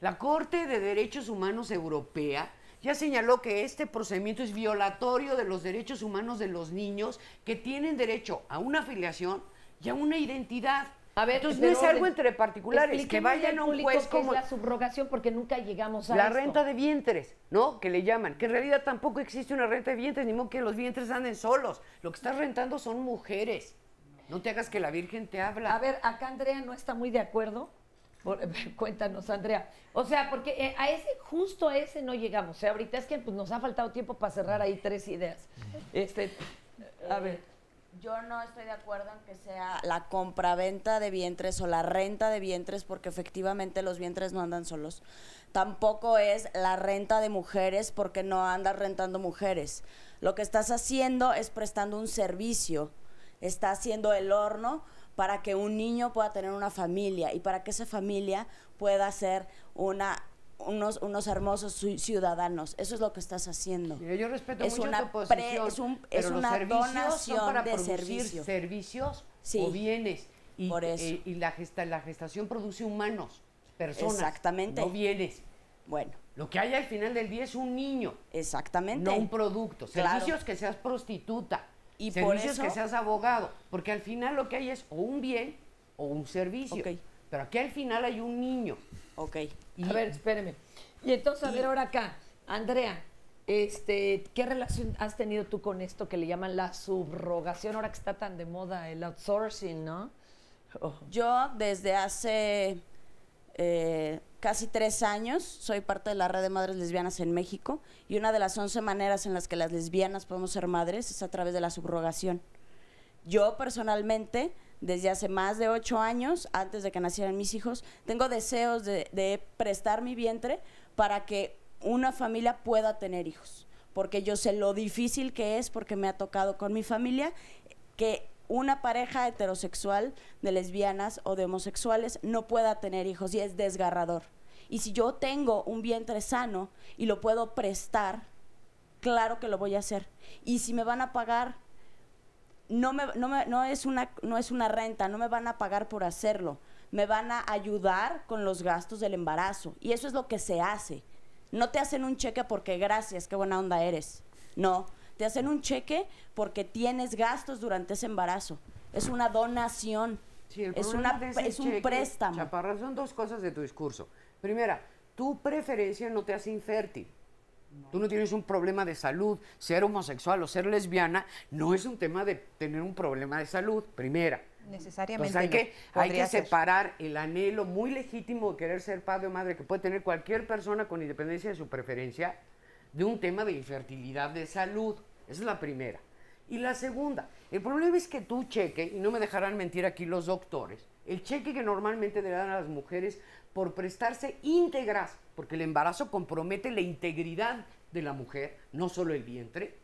La Corte de Derechos Humanos Europea ya señaló que este procedimiento es violatorio de los derechos humanos de los niños que tienen derecho a una filiación y a una identidad. A ver, entonces no es algo entre particulares, que vayan a un juez como la subrogación, porque nunca llegamos a la esto. renta de vientres, ¿no? Que le llaman, que en realidad tampoco existe una renta de vientres, ni modo que los vientres anden solos. Lo que estás rentando son mujeres. No te hagas que la Virgen te habla. A ver, acá Andrea no está muy de acuerdo. Cuéntanos, Andrea. O sea, porque justo a ese no llegamos. O sea, ahorita es que pues, nos ha faltado tiempo para cerrar ahí 3 ideas. A ver. Yo no estoy de acuerdo en que sea la compraventa de vientres o la renta de vientres, porque efectivamente los vientres no andan solos. Tampoco es la renta de mujeres, porque no andas rentando mujeres. Lo que estás haciendo es prestando un servicio. Está haciendo el horno para que un niño pueda tener una familia y para que esa familia pueda ser unos hermosos ciudadanos. Eso es lo que estás haciendo. Mira, yo respeto es mucho una tu posición, es pero una los servicios donación son para de producir servicio. servicios Sí, o bienes. Y, por eso. Y la gestación produce humanos, personas, exactamente. no bienes. Bueno. Lo que hay al final del día es un niño. Exactamente. No un producto. Claro. Servicios que seas prostituta. Y servicios por eso, que seas abogado. Porque al final lo que hay es o un bien o un servicio. Okay. Pero aquí al final hay un niño. Ok. A ver, espéreme. Y entonces, a ver, ahora acá, Andrea, ¿qué relación has tenido tú con esto que le llaman la subrogación, ahora que está tan de moda el outsourcing, ¿no? Yo desde hace casi 3 años soy parte de la red de madres lesbianas en México, y una de las 11 maneras en las que las lesbianas podemos ser madres es a través de la subrogación. Yo personalmente, desde hace más de 8 años, antes de que nacieran mis hijos, tengo deseos de prestar mi vientre para que una familia pueda tener hijos, porque yo sé lo difícil que es, porque me ha tocado con mi familia que una pareja heterosexual de lesbianas o de homosexuales no pueda tener hijos, y es desgarrador. Y si yo tengo un vientre sano y lo puedo prestar, claro que lo voy a hacer. Y si me van a pagar, no es una renta, no me van a pagar por hacerlo, me van a ayudar con los gastos del embarazo, y eso es lo que se hace. No te hacen un cheque porque gracias, qué buena onda eres. No, te hacen un cheque porque tienes gastos durante ese embarazo. Es una donación, Sí, es un préstamo. Chaparra, son 2 cosas de tu discurso. Primera, tu preferencia no te hace infértil. Tú no tienes un problema de salud. Ser homosexual o ser lesbiana no es un tema de tener un problema de salud, primera. Necesariamente. Entonces hay que separar el anhelo muy legítimo de querer ser padre o madre que puede tener cualquier persona con independencia de su preferencia, de un tema de infertilidad de salud. Esa es la primera. Y la segunda, el problema es que tu cheque, y no me dejarán mentir aquí los doctores, el cheque que normalmente le dan a las mujeres por prestarse íntegras, porque el embarazo compromete la integridad de la mujer, no solo el vientre,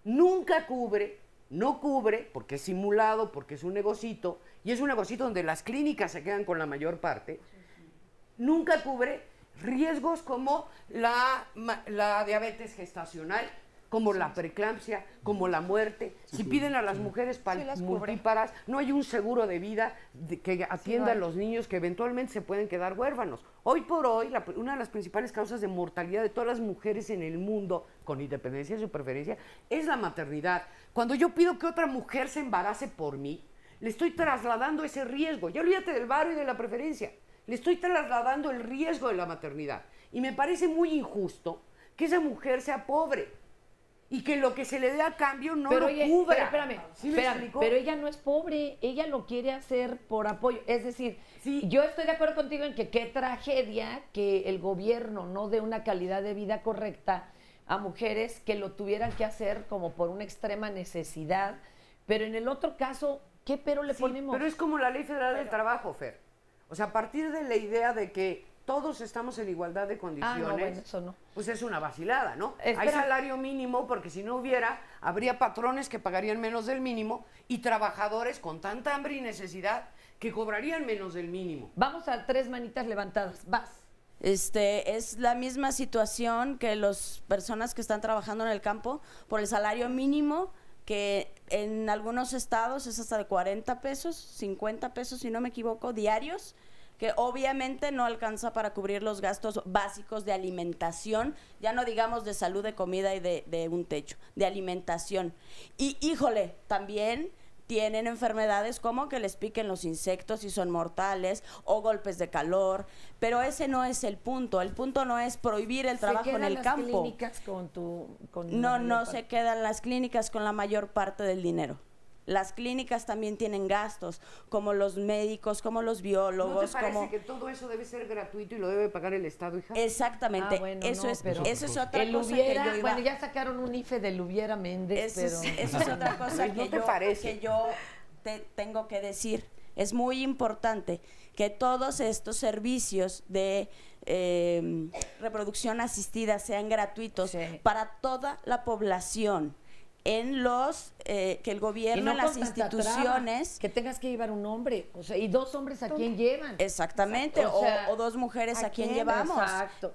nunca no cubre, porque es simulado, porque es un negocito, y es un negocito donde las clínicas se quedan con la mayor parte, nunca cubre riesgos como la diabetes gestacional, como la preeclampsia, como la muerte. Si piden a las mujeres multíparas, no hay un seguro de vida que atienda a los niños que eventualmente se pueden quedar huérfanos. Hoy por hoy, una de las principales causas de mortalidad de todas las mujeres en el mundo, con independencia de su preferencia, es la maternidad. Cuando yo pido que otra mujer se embarace por mí, le estoy trasladando ese riesgo. Ya olvídate del varo y de la preferencia. Le estoy trasladando el riesgo de la maternidad. Y me parece muy injusto que esa mujer sea pobre. y que lo que se le dé a cambio no pero lo oye, cubra. pero espérame, ¿Sí me espérame, explicó? pero ella no es pobre, ella lo quiere hacer por apoyo. Es decir, Sí. yo estoy de acuerdo contigo en que qué tragedia que el gobierno no dé una calidad de vida correcta a mujeres que lo tuvieran que hacer como por una extrema necesidad, pero en el otro caso, ¿qué pero le Sí, ponemos? pero es como la Ley Federal del Trabajo, Fer. O sea, a partir de la idea de que todos estamos en igualdad de condiciones, no, bueno, eso no. pues es una vacilada, ¿no? Espera. Hay salario mínimo porque si no hubiera, habría patrones que pagarían menos del mínimo y trabajadores con tanta hambre y necesidad que cobrarían menos del mínimo. Vamos a 3 manitas levantadas, vas. Es la misma situación que las personas que están trabajando en el campo por el salario mínimo, que en algunos estados es hasta de 40 pesos, 50 pesos, si no me equivoco, diarios, que obviamente no alcanza para cubrir los gastos básicos de alimentación, ya no digamos de salud, de comida y de un techo, de alimentación. Y híjole, también tienen enfermedades como que les piquen los insectos y son mortales, o golpes de calor, pero ese no es el punto no es prohibir el trabajo en el campo. ¿Se quedan las clínicas con No se quedan las clínicas con la mayor parte del dinero. Las clínicas también tienen gastos, como los médicos, como los biólogos. ¿No te parece como... que todo eso debe ser gratuito y lo debe pagar el Estado, hija? Exactamente, bueno, eso, no, es, pero eso es otra el cosa hubiera, que yo iba... bueno, ya sacaron un IFE del hubiera Méndez, Eso es otra cosa ¿No te parece? que yo te tengo que decir. Es muy importante que todos estos servicios de reproducción asistida sean gratuitos para toda la población. En los que el gobierno, en las instituciones, que tengas que llevar un hombre, o sea, y 2 hombres a quién llevan. Exactamente, O sea, o 2 mujeres a quién llevamos. Exacto.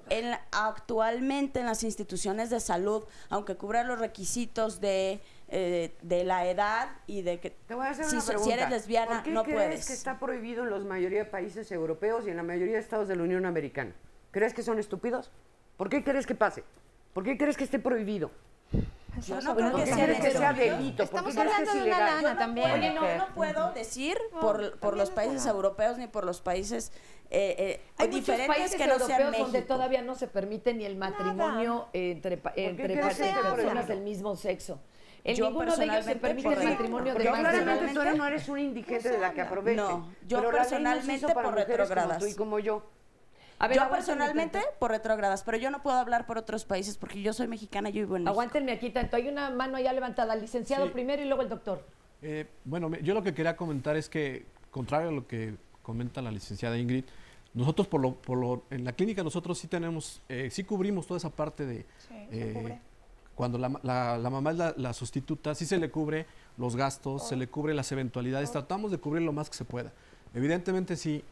Actualmente en las instituciones de salud, aunque cubran los requisitos de la edad y de que Te voy a hacer si, una pregunta. si eres lesbiana ¿Por qué no crees puedes. que está prohibido en la mayoría de países europeos y en la mayoría de estados de la Unión Americana? ¿Crees que son estúpidos? ¿Por qué crees que pase? ¿Por qué crees que esté prohibido? Yo no ¿Por creo qué que crees que sea delito. delito? ¿Por qué Estamos crees que hablando es de una ilegal? lana también. Oye, no puedo decir por los países europeos ni por los países Hay muchos diferentes países que no sean europeos México. donde todavía no se permite ni el matrimonio entre crees que sea personas prohibido? del mismo sexo. En Yo ninguno de ellos se personalmente, permite el correcto. matrimonio Porque de más de claramente dos. tú no eres una indigente de la que aproveche. No, yo Pero la ley no se personalmente hizo para por mujeres retrógradas. como tú y como yo. A ver, Yo aguántenme personalmente tantito. por retrógradas, pero yo no puedo hablar por otros países porque yo soy mexicana, yo vivo en México. Aguántenme aquí tanto. Hay una mano allá levantada. Licenciado Sí. primero y luego el doctor. Bueno, yo lo que quería comentar es que, contrario a lo que comenta la licenciada Ingrid, nosotros en la clínica nosotros sí tenemos, sí cubrimos toda esa parte de cuando la mamá es la sustituta, sí se le cubre los gastos, se le cubre las eventualidades, tratamos de cubrir lo más que se pueda. Evidentemente sí,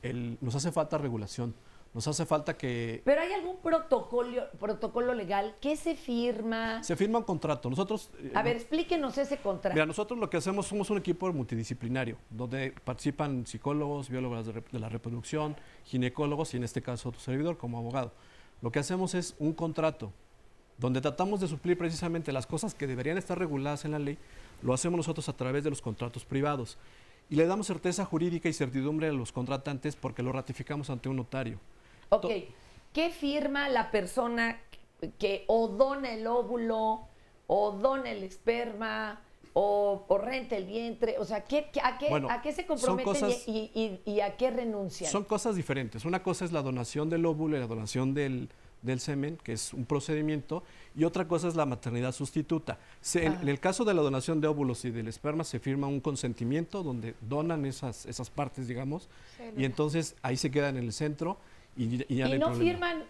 nos hace falta regulación, nos hace falta que... Pero hay algún protocolo legal que se firma. Se firma un contrato. Nosotros... A ver, explíquenos ese contrato. Mira, nosotros lo que hacemos, somos un equipo multidisciplinario, donde participan psicólogos, biólogos de la reproducción, ginecólogos y en este caso tu servidor como abogado. Lo que hacemos es un contrato, donde tratamos de suplir precisamente las cosas que deberían estar reguladas en la ley, lo hacemos nosotros a través de los contratos privados. Y le damos certeza jurídica y certidumbre a los contratantes porque lo ratificamos ante un notario. Ok, ¿qué firma la persona que o dona el óvulo, o dona el esperma, o renta el vientre? O sea, ¿a qué se comprometen y a qué renuncian? Son cosas diferentes. Una cosa es la donación del óvulo y la donación del semen, que es un procedimiento, y otra cosa es la maternidad sustituta. En el caso de la donación de óvulos y del esperma se firma un consentimiento donde donan esas partes, digamos, y entonces ahí se quedan en el centro y ya no hay no problema. firman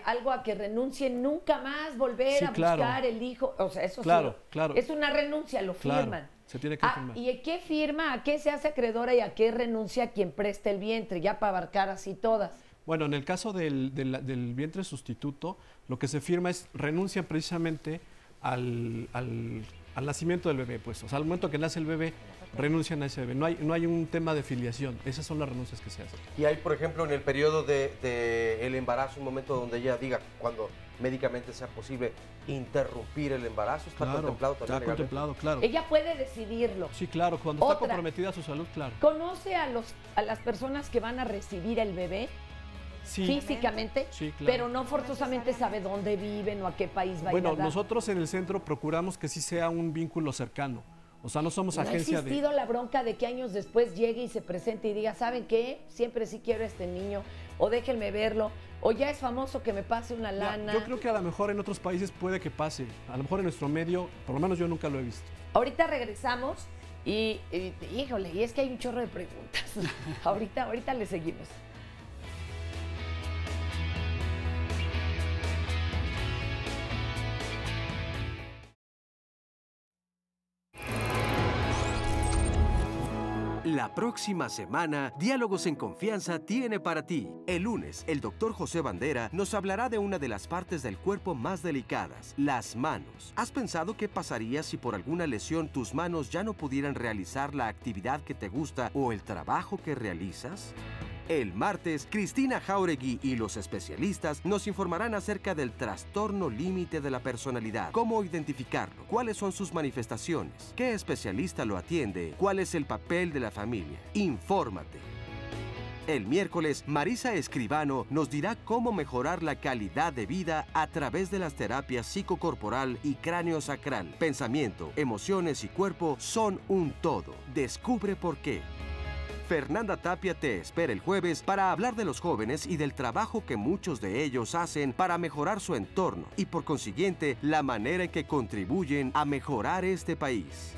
algo a que renuncien nunca más, volver a buscar el hijo, o sea, eso claro, sí, claro. Es una renuncia, lo Claro, firman. se tiene que firmar. ¿Y qué firma? ¿A qué se hace acreedora y a qué renuncia quien presta el vientre? Ya para abarcar así todas. Bueno, en el caso del vientre sustituto, lo que se firma es renuncia precisamente al nacimiento del bebé, pues. O sea, al momento que nace el bebé, renuncian a ese bebé. No hay un tema de filiación. Esas son las renuncias que se hacen. Y hay, por ejemplo, en el periodo de el embarazo, un momento donde ella diga, cuando médicamente sea posible, interrumpir el embarazo. ¿Está contemplado también Está legalmente? contemplado, claro. Ella puede decidirlo. Sí, claro, cuando está comprometida a su salud, claro. ¿Conoce a las personas que van a recibir el bebé? Sí. físicamente, Sí, claro. pero no forzosamente sabe dónde viven o a qué país va a ir a Bueno, dar. nosotros en el centro procuramos que sí sea un vínculo cercano. O sea, no somos ¿No ha agencia existido la bronca de que años después llegue y se presente y diga, ¿saben qué? Siempre sí quiero a este niño, o déjenme verlo, o ya es famoso que me pase una lana? Yo creo que a lo mejor en otros países puede que pase. A lo mejor en nuestro medio, por lo menos yo nunca lo he visto. Ahorita regresamos y híjole, y es que hay un chorro de preguntas. ahorita le seguimos. La próxima semana, Diálogos en Confianza tiene para ti. El lunes, el doctor José Bandera nos hablará de una de las partes del cuerpo más delicadas, las manos. ¿Has pensado qué pasaría si por alguna lesión tus manos ya no pudieran realizar la actividad que te gusta o el trabajo que realizas? El martes, Cristina Jauregui y los especialistas nos informarán acerca del trastorno límite de la personalidad, cómo identificarlo, cuáles son sus manifestaciones, qué especialista lo atiende, cuál es el papel de la familia. Infórmate. El miércoles, Marisa Escribano nos dirá cómo mejorar la calidad de vida a través de las terapias psicocorporal y cráneo-sacral. Pensamiento, emociones y cuerpo son un todo. Descubre por qué. Fernanda Tapia te espera el jueves para hablar de los jóvenes y del trabajo que muchos de ellos hacen para mejorar su entorno y, por consiguiente, la manera en que contribuyen a mejorar este país.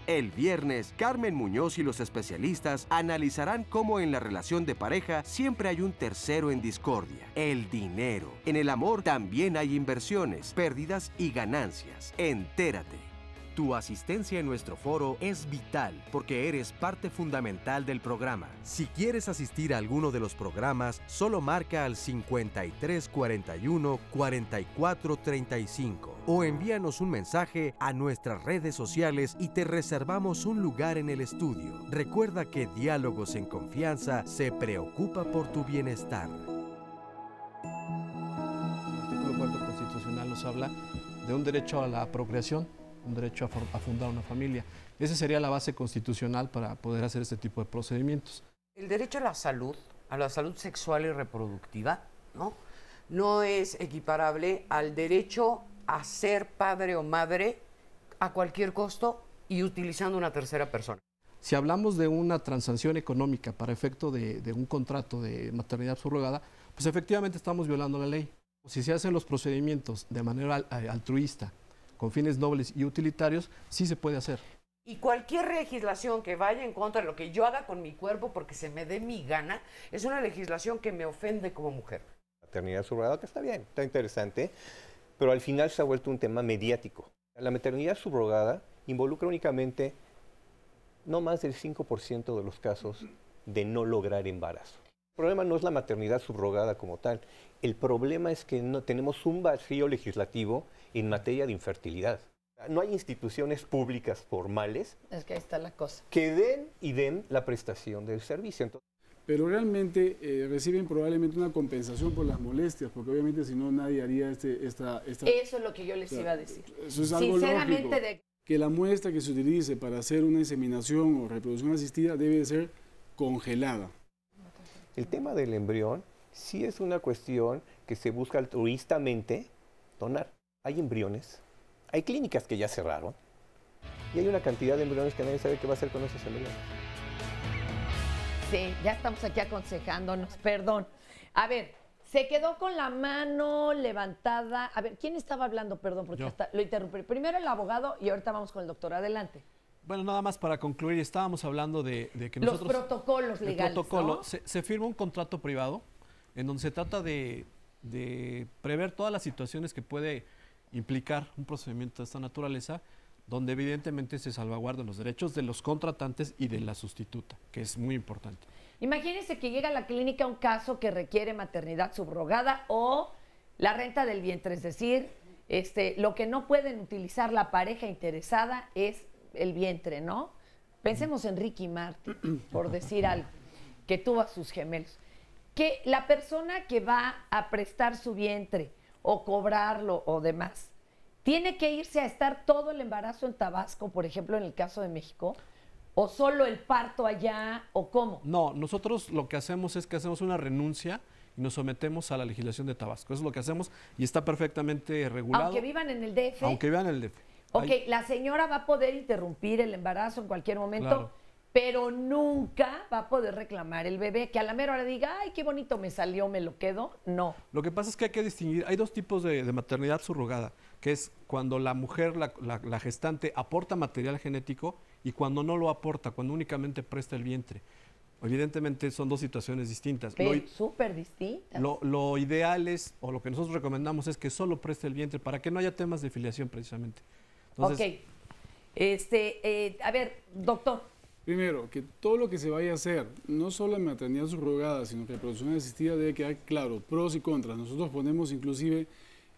El viernes, Carmen Muñoz y los especialistas analizarán cómo en la relación de pareja siempre hay un tercero en discordia: el dinero. En el amor también hay inversiones, pérdidas y ganancias. Entérate. Tu asistencia en nuestro foro es vital porque eres parte fundamental del programa. Si quieres asistir a alguno de los programas, solo marca al 5341-4435 o envíanos un mensaje a nuestras redes sociales y te reservamos un lugar en el estudio. Recuerda que Diálogos en Confianza se preocupa por tu bienestar. El artículo 4 constitucional nos habla de un derecho a la procreación, un derecho a fundar una familia. Esa sería la base constitucional para poder hacer este tipo de procedimientos. El derecho a la salud sexual y reproductiva, no es equiparable al derecho a ser padre o madre a cualquier costo y utilizando una tercera persona. Si hablamos de una transacción económica para efecto de un contrato de maternidad subrogada, pues efectivamente estamos violando la ley. Si se hacen los procedimientos de manera altruista, con fines nobles y utilitarios, sí se puede hacer. Y cualquier legislación que vaya en contra de lo que yo haga con mi cuerpo porque se me dé mi gana, es una legislación que me ofende como mujer. Maternidad subrogada, que está bien, está interesante, pero al final se ha vuelto un tema mediático. La maternidad subrogada involucra únicamente no más del 5% de los casos de no lograr embarazo. El problema no es la maternidad subrogada como tal, el problema es que no tenemos un vacío legislativo en materia de infertilidad. No hay instituciones públicas formales Es que ahí está la cosa. que den la prestación del servicio. Entonces, pero realmente reciben probablemente una compensación por las molestias, porque obviamente si no nadie haría esta... Eso es lo que yo les iba a decir. Eso es algo Sinceramente, lógico. Que la muestra que se utilice para hacer una inseminación o reproducción asistida debe ser congelada. el tema del embrión sí es una cuestión que se busca altruistamente donar. Hay embriones, hay clínicas que ya cerraron y hay una cantidad de embriones que nadie sabe qué va a hacer con esos embriones. Sí, ya estamos aquí aconsejándonos, perdón. A ver, se quedó con la mano levantada. A ver, ¿quién estaba hablando? Perdón, porque hasta lo interrumpí. Primero el abogado y ahorita vamos con el doctor. Adelante. Bueno, nada más para concluir, estábamos hablando de que los nosotros... protocolos legales, protocolo, ¿no? se firma un contrato privado en donde se trata de prever todas las situaciones que puede implicar un procedimiento de esta naturaleza, donde evidentemente se salvaguardan los derechos de los contratantes y de la sustituta, que es muy importante. Imagínense que llega a la clínica un caso que requiere maternidad subrogada o la renta del vientre, es decir, lo que no pueden utilizar la pareja interesada es el vientre, ¿no? Pensemos en Ricky Martin, por decir algo, que tuvo a sus gemelos. Que la persona que va a prestar su vientre o cobrarlo o demás, ¿tiene que irse a estar todo el embarazo en Tabasco, por ejemplo, en el caso de México? ¿O solo el parto allá o cómo? No, nosotros lo que hacemos es que hacemos una renuncia y nos sometemos a la legislación de Tabasco. Eso es lo que hacemos y está perfectamente regulado. Aunque vivan en el DF. Aunque vivan en el DF. Ok, Hay- la señora va a poder interrumpir el embarazo en cualquier momento, Claro. pero nunca va a poder reclamar el bebé, que a la mera hora diga, ay, qué bonito me salió, me lo quedo. No. Lo que pasa es que hay que distinguir, hay dos tipos de maternidad subrogada, que es cuando la mujer, la gestante, aporta material genético y cuando no lo aporta, cuando únicamente presta el vientre. Evidentemente son dos situaciones distintas. Pero súper distinta. Lo ideal es, o lo que nosotros recomendamos es que solo preste el vientre para que no haya temas de filiación precisamente. Entonces, Ok. A ver, doctor. Primero, que todo lo que se vaya a hacer, no solo en maternidad subrogada, sino que reproducción asistida, debe quedar claro, pros y contras. Nosotros ponemos inclusive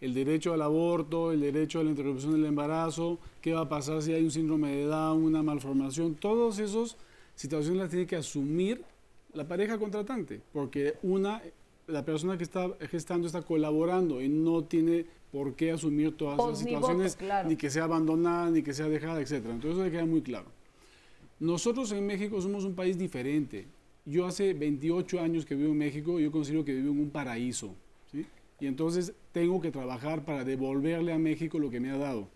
el derecho al aborto, el derecho a la interrupción del embarazo, qué va a pasar si hay un síndrome de Down, una malformación, todas esas situaciones las tiene que asumir la pareja contratante, porque la persona que está gestando está colaborando y no tiene por qué asumir todas esas situaciones, claro. ni que sea abandonada, ni que sea dejada, etc. Entonces eso debe quedar muy claro. Nosotros en México somos un país diferente. Yo hace 28 años que vivo en México, yo considero que vivo en un paraíso, ¿sí? Y entonces tengo que trabajar para devolverle a México lo que me ha dado.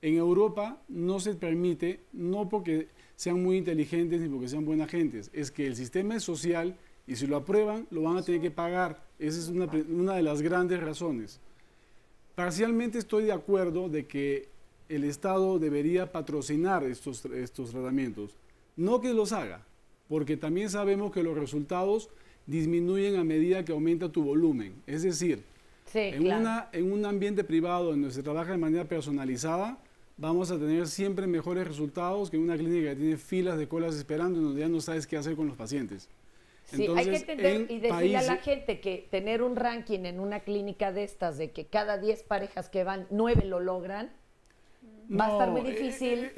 En Europa no se permite, no porque sean muy inteligentes ni porque sean buenas gentes, es que el sistema es social y si lo aprueban lo van a tener que pagar. Esa es una de las grandes razones. Parcialmente estoy de acuerdo de que el Estado debería patrocinar estos tratamientos. No que los haga, porque también sabemos que los resultados disminuyen a medida que aumenta tu volumen. Es decir, en un ambiente privado donde se trabaja de manera personalizada, vamos a tener siempre mejores resultados que en una clínica que tiene filas de colas esperando, en donde ya no sabes qué hacer con los pacientes. Sí, Entonces, hay que entender y decirle a la países- gente que tener un ranking en una clínica de estas, de que cada 10 parejas que van, 9 lo logran, va a estar muy difícil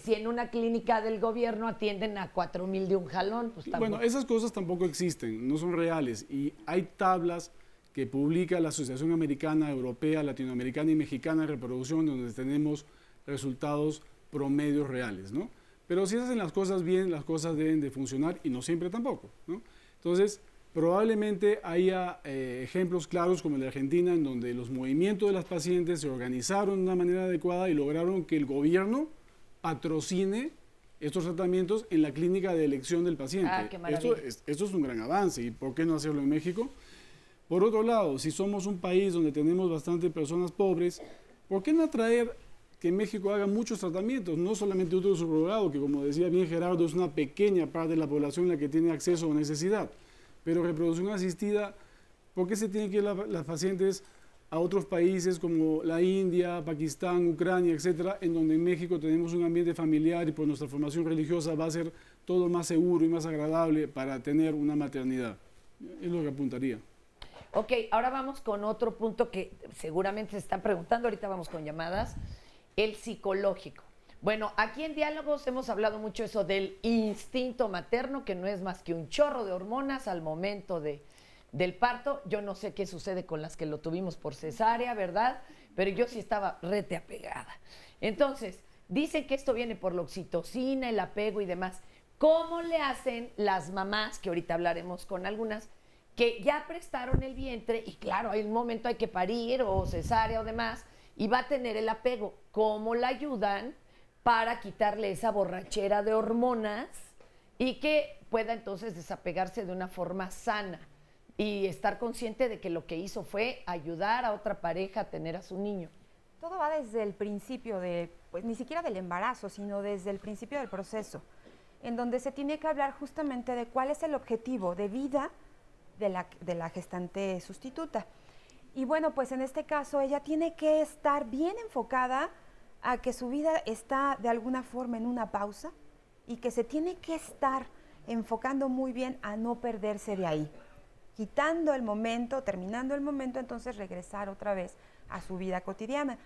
si en una clínica del gobierno atienden a 4,000 de un jalón. Pues tampoco. Bueno, esas cosas tampoco existen, no son reales. Y hay tablas que publica la Asociación Americana, Europea, Latinoamericana y Mexicana de Reproducción, donde tenemos resultados promedios reales, ¿no? Pero si hacen las cosas bien, las cosas deben de funcionar y no siempre tampoco, ¿no? Entonces, probablemente haya ejemplos claros como el de Argentina, en donde los movimientos de las pacientes se organizaron de una manera adecuada y lograron que el gobierno patrocine estos tratamientos en la clínica de elección del paciente. Ah, qué maravilla. Esto es un gran avance. ¿Y por qué no hacerlo en México? Por otro lado, si somos un país donde tenemos bastante personas pobres, ¿por qué no atraer que México haga muchos tratamientos? No solamente útero subrogado, que como decía bien Gerardo, es una pequeña parte de la población la que tiene acceso o necesidad. Pero reproducción asistida, ¿por qué se tienen que ir las pacientes a otros países como la India, Pakistán, Ucrania, etcétera, en donde en México tenemos un ambiente familiar y por nuestra formación religiosa va a ser todo más seguro y más agradable para tener una maternidad? Es lo que apuntaría. Ok, ahora vamos con otro punto que seguramente se están preguntando, ahorita vamos con llamadas, el psicológico. Bueno, aquí en Diálogos hemos hablado mucho eso del instinto materno, que no es más que un chorro de hormonas al momento del parto. Yo no sé qué sucede con las que lo tuvimos por cesárea, ¿verdad? Pero yo sí estaba rete apegada. Entonces, dicen que esto viene por la oxitocina, el apego y demás. ¿Cómo le hacen las mamás, que ahorita hablaremos con algunas, que ya prestaron el vientre y claro, hay un momento hay que parir o cesárea o demás y va a tener el apego? ¿Cómo la ayudan para quitarle esa borrachera de hormonas y que pueda entonces desapegarse de una forma sana y estar consciente de que lo que hizo fue ayudar a otra pareja a tener a su niño? Todo va desde el principio pues ni siquiera del embarazo, sino desde el principio del proceso, en donde se tiene que hablar justamente de cuál es el objetivo de vida de la gestante sustituta. Y bueno, pues en este caso ella tiene que estar bien enfocada a que su vida está de alguna forma en una pausa y que se tiene que estar enfocando muy bien a no perderse de ahí. Quitando el momento, terminando el momento, entonces regresar otra vez a su vida cotidiana.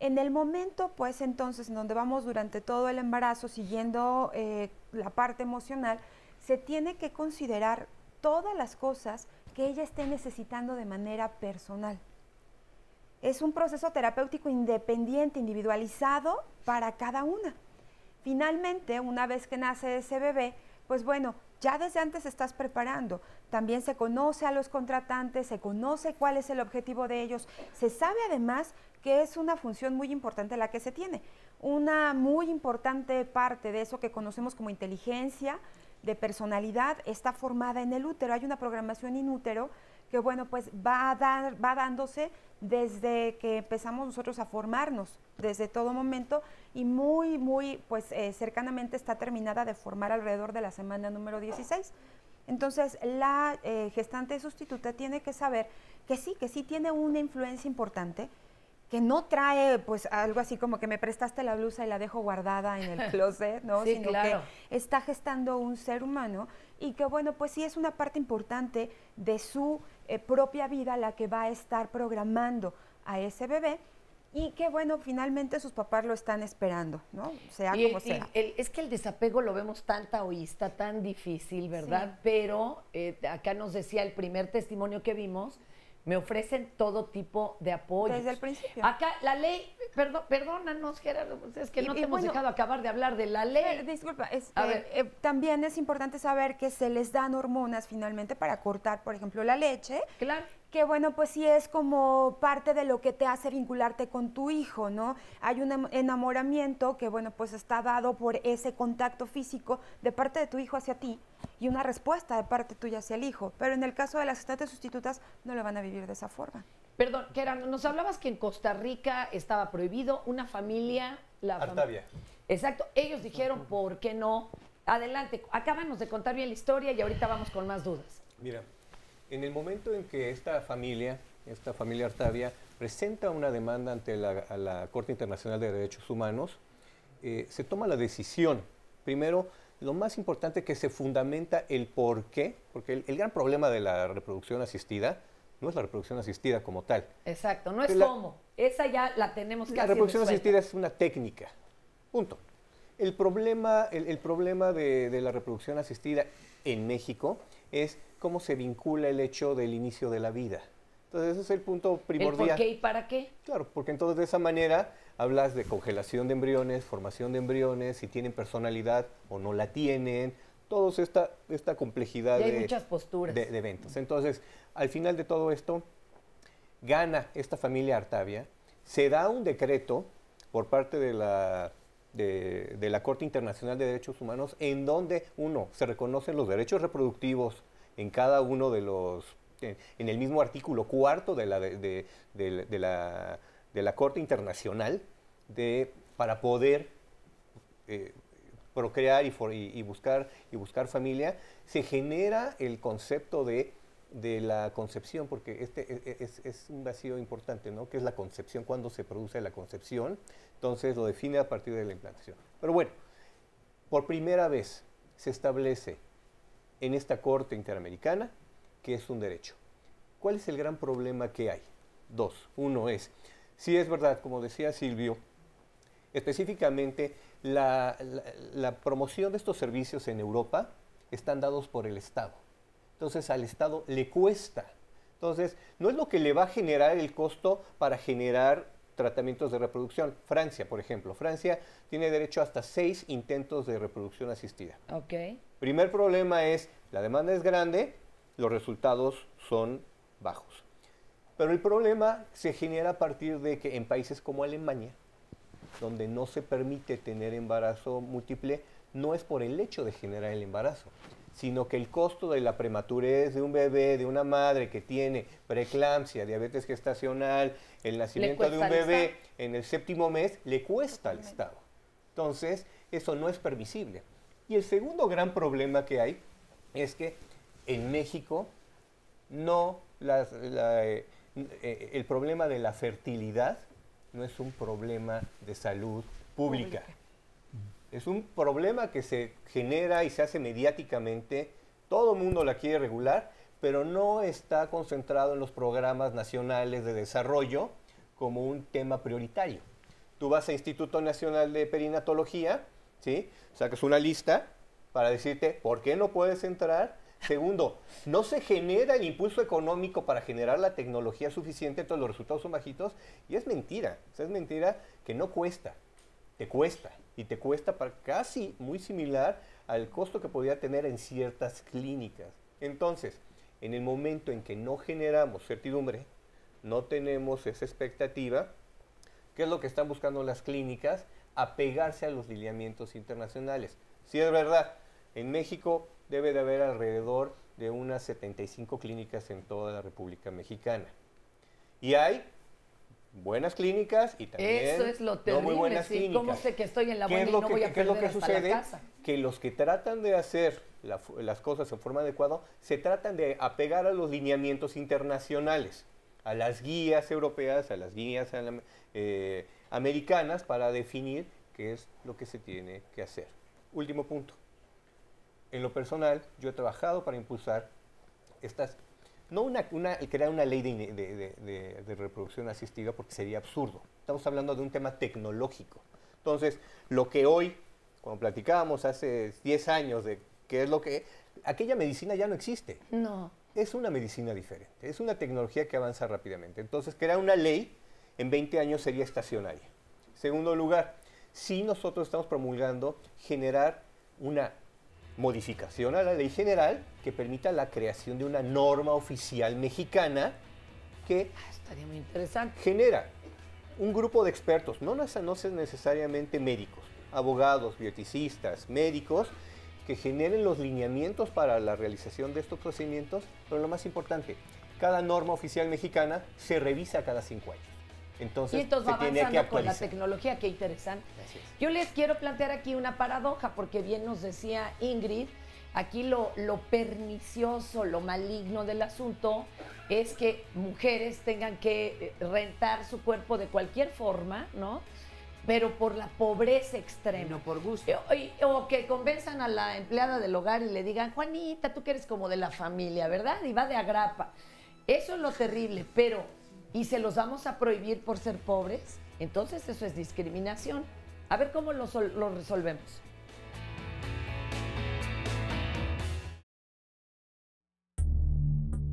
En el momento, pues entonces, en donde vamos durante todo el embarazo, siguiendo la parte emocional, se tiene que considerar todas las cosas que ella esté necesitando de manera personal. Es un proceso terapéutico independiente, individualizado para cada una. Finalmente, una vez que nace ese bebé, pues bueno, ya desde antes estás preparando. También se conoce a los contratantes, se conoce cuál es el objetivo de ellos. Se sabe además que es una función muy importante la que se tiene. Una muy importante parte de eso que conocemos como inteligencia, de personalidad, está formada en el útero. Hay una programación in útero que, bueno, pues va dándose desde que empezamos nosotros a formarnos, desde todo momento, y muy, pues cercanamente está terminada de formar alrededor de la semana número 16. Entonces, la gestante sustituta tiene que saber que sí tiene una influencia importante, que no trae pues algo así como que me prestaste la blusa y la dejo guardada en el closet, ¿no? Sí, sino claro. que está gestando un ser humano y que, bueno, pues sí es una parte importante de su propia vida la que va a estar programando a ese bebé y que, bueno, finalmente sus papás lo están esperando, ¿no? Sea como sea. Es que el desapego lo vemos tan taoísta, tan difícil, ¿verdad? Sí. Pero acá nos decía el primer testimonio que vimos, me ofrecen todo tipo de apoyo. Desde el principio. Acá la ley, perdónanos, Gerardo, pues es que no te hemos bueno, dejado acabar de hablar de la ley. Disculpa, A ver. también es importante saber que se les dan hormonas finalmente para cortar, por ejemplo, la leche. Claro. Que bueno, pues sí es como parte de lo que te hace vincularte con tu hijo, ¿no? Hay un enamoramiento que, bueno, pues está dado por ese contacto físico de parte de tu hijo hacia ti y una respuesta de parte tuya hacia el hijo. Pero en el caso de las gestantes sustitutas no lo van a vivir de esa forma. Perdón, Gerardo, nos hablabas que en Costa Rica estaba prohibido una familia... Artavia. Exacto, ellos dijeron, ¿por qué no? Adelante, acábanos de contar bien la historia y ahorita vamos con más dudas. Mira, en el momento en que esta familia Artavia, presenta una demanda ante la Corte Internacional de Derechos Humanos, se toma la decisión, primero, lo más importante que se fundamenta el por qué, porque el gran problema de la reproducción asistida no es la reproducción asistida como tal. Exacto, no es cómo, esa ya la tenemos casi La reproducción resuelta. asistida es una técnica, punto. El problema de la reproducción asistida en México es cómo se vincula el hecho del inicio de la vida. Entonces, ese es el punto primordial. ¿El por qué y para qué? Claro, porque entonces de esa manera hablas de congelación de embriones, formación de embriones, si tienen personalidad o no la tienen, toda esta complejidad y hay muchas posturas. de eventos. Entonces, al final de todo esto, gana esta familia Artavia, se da un decreto por parte de la Corte Internacional de Derechos Humanos en donde, se reconocen los derechos reproductivos en cada uno de los, en el mismo artículo 4 de la Corte Internacional para poder procrear y buscar familia, se genera el concepto de la concepción, porque es un vacío importante, ¿no? ¿Qué es la concepción? ¿Cuándo se produce la concepción? Entonces lo define a partir de la implantación. Pero bueno, por primera vez se establece en esta Corte Interamericana que es un derecho. ¿Cuál es el gran problema que hay? Dos. Uno es, sí es verdad, como decía Silvio, específicamente la promoción de estos servicios en Europa están dados por el Estado. Entonces al Estado le cuesta. Entonces no es lo que le va a generar el costo para generar tratamientos de reproducción. Francia, por ejemplo. Francia tiene derecho hasta 6 intentos de reproducción asistida. Ok. Primer problema es, la demanda es grande, los resultados son bajos. Pero el problema se genera a partir de que en países como Alemania, donde no se permite tener embarazo múltiple, no es por el hecho de generar el embarazo, sino que el costo de la prematurez de un bebé, de una madre que tiene preeclampsia, diabetes gestacional, el nacimiento de un bebé en el 7º mes, le cuesta al Estado. Entonces, eso no es permisible. Y el segundo gran problema que hay es que en México el problema de la fertilidad no es un problema de salud pública. Es un problema que se genera y se hace mediáticamente, todo el mundo la quiere regular, pero no está concentrado en los programas nacionales de desarrollo como un tema prioritario. Tú vas al Instituto Nacional de Perinatología, ¿sí? Sacas una lista para decirte por qué no puedes entrar. Segundo, no se genera el impulso económico para generar la tecnología suficiente, entonces los resultados son bajitos. Y es mentira, es mentira que no cuesta, te cuesta. y te cuesta casi muy similar al costo que podría tener en ciertas clínicas. Entonces, en el momento en que no generamos certidumbre, no tenemos esa expectativa, ¿qué es lo que están buscando las clínicas? Apegarse a los lineamientos internacionales. Si es verdad, en México debe de haber alrededor de unas 75 clínicas en toda la República Mexicana. Y hay buenas clínicas y también eso es lo terrible, no muy buenas sí. clínicas. ¿Cómo sé que estoy en la buena y no voy a perder hasta la casa? Que los que tratan de hacer las cosas en forma adecuada se tratan de apegar a los lineamientos internacionales, a las guías europeas, a las guías americanas para definir qué es lo que se tiene que hacer. Último punto. En lo personal, yo he trabajado para impulsar estas, no crear una ley de reproducción asistida porque sería absurdo. Estamos hablando de un tema tecnológico. Entonces, lo que hoy, cuando platicábamos hace 10 años de qué es lo que... aquella medicina ya no existe. No. Es una medicina diferente, es una tecnología que avanza rápidamente. Entonces, crear una ley en 20 años sería estacionaria. Segundo lugar, si nosotros estamos promulgando generar una modificación a la ley general que permita la creación de una norma oficial mexicana que estaría muy interesante. Genera un grupo de expertos, no necesariamente médicos, abogados, bioticidas, médicos, que generen los lineamientos para la realización de estos procedimientos, pero lo más importante, cada norma oficial mexicana se revisa cada 5 años. Entonces, va se tiene que avanzando con la actualizar. tecnología, qué interesante. Yo les quiero plantear aquí una paradoja, porque bien nos decía Ingrid, aquí lo pernicioso, lo maligno del asunto es que mujeres tengan que rentar su cuerpo de cualquier forma, ¿no? Pero por la pobreza extrema. No por gusto. O que convenzan a la empleada del hogar y le digan, Juanita, tú que eres como de la familia, ¿verdad? Y va de agrapa. Eso es lo terrible, pero ¿y se los vamos a prohibir por ser pobres? Entonces eso es discriminación. A ver cómo lo resolvemos.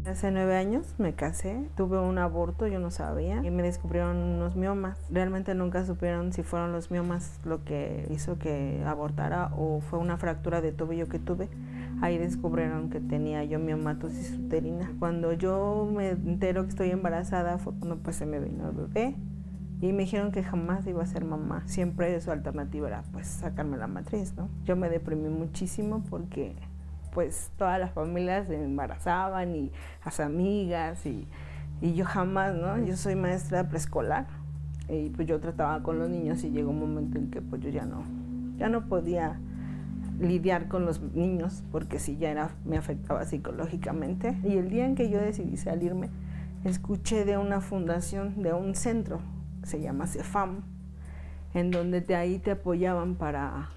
Hace 9 años me casé, tuve un aborto, yo no sabía, y me descubrieron unos miomas. Realmente nunca supieron si fueron los miomas lo que hizo que abortara o fue una fractura de tobillo que tuve. Ahí descubrieron que tenía yo miomatosis uterina. Cuando yo me entero que estoy embarazada fue cuando pues se me vino el bebé y me dijeron que jamás iba a ser mamá. Siempre su alternativa era pues sacarme la matriz, ¿no? Yo me deprimí muchísimo porque pues todas las familias se embarazaban y las amigas y yo jamás, ¿no? Yo soy maestra preescolar y pues yo trataba con los niños y llegó un momento en que pues yo ya no podía lidiar con los niños porque sí me afectaba psicológicamente. Y el día en que yo decidí salirme, escuché de una fundación, de un centro, que se llama CEFAM, en donde ahí te apoyaban para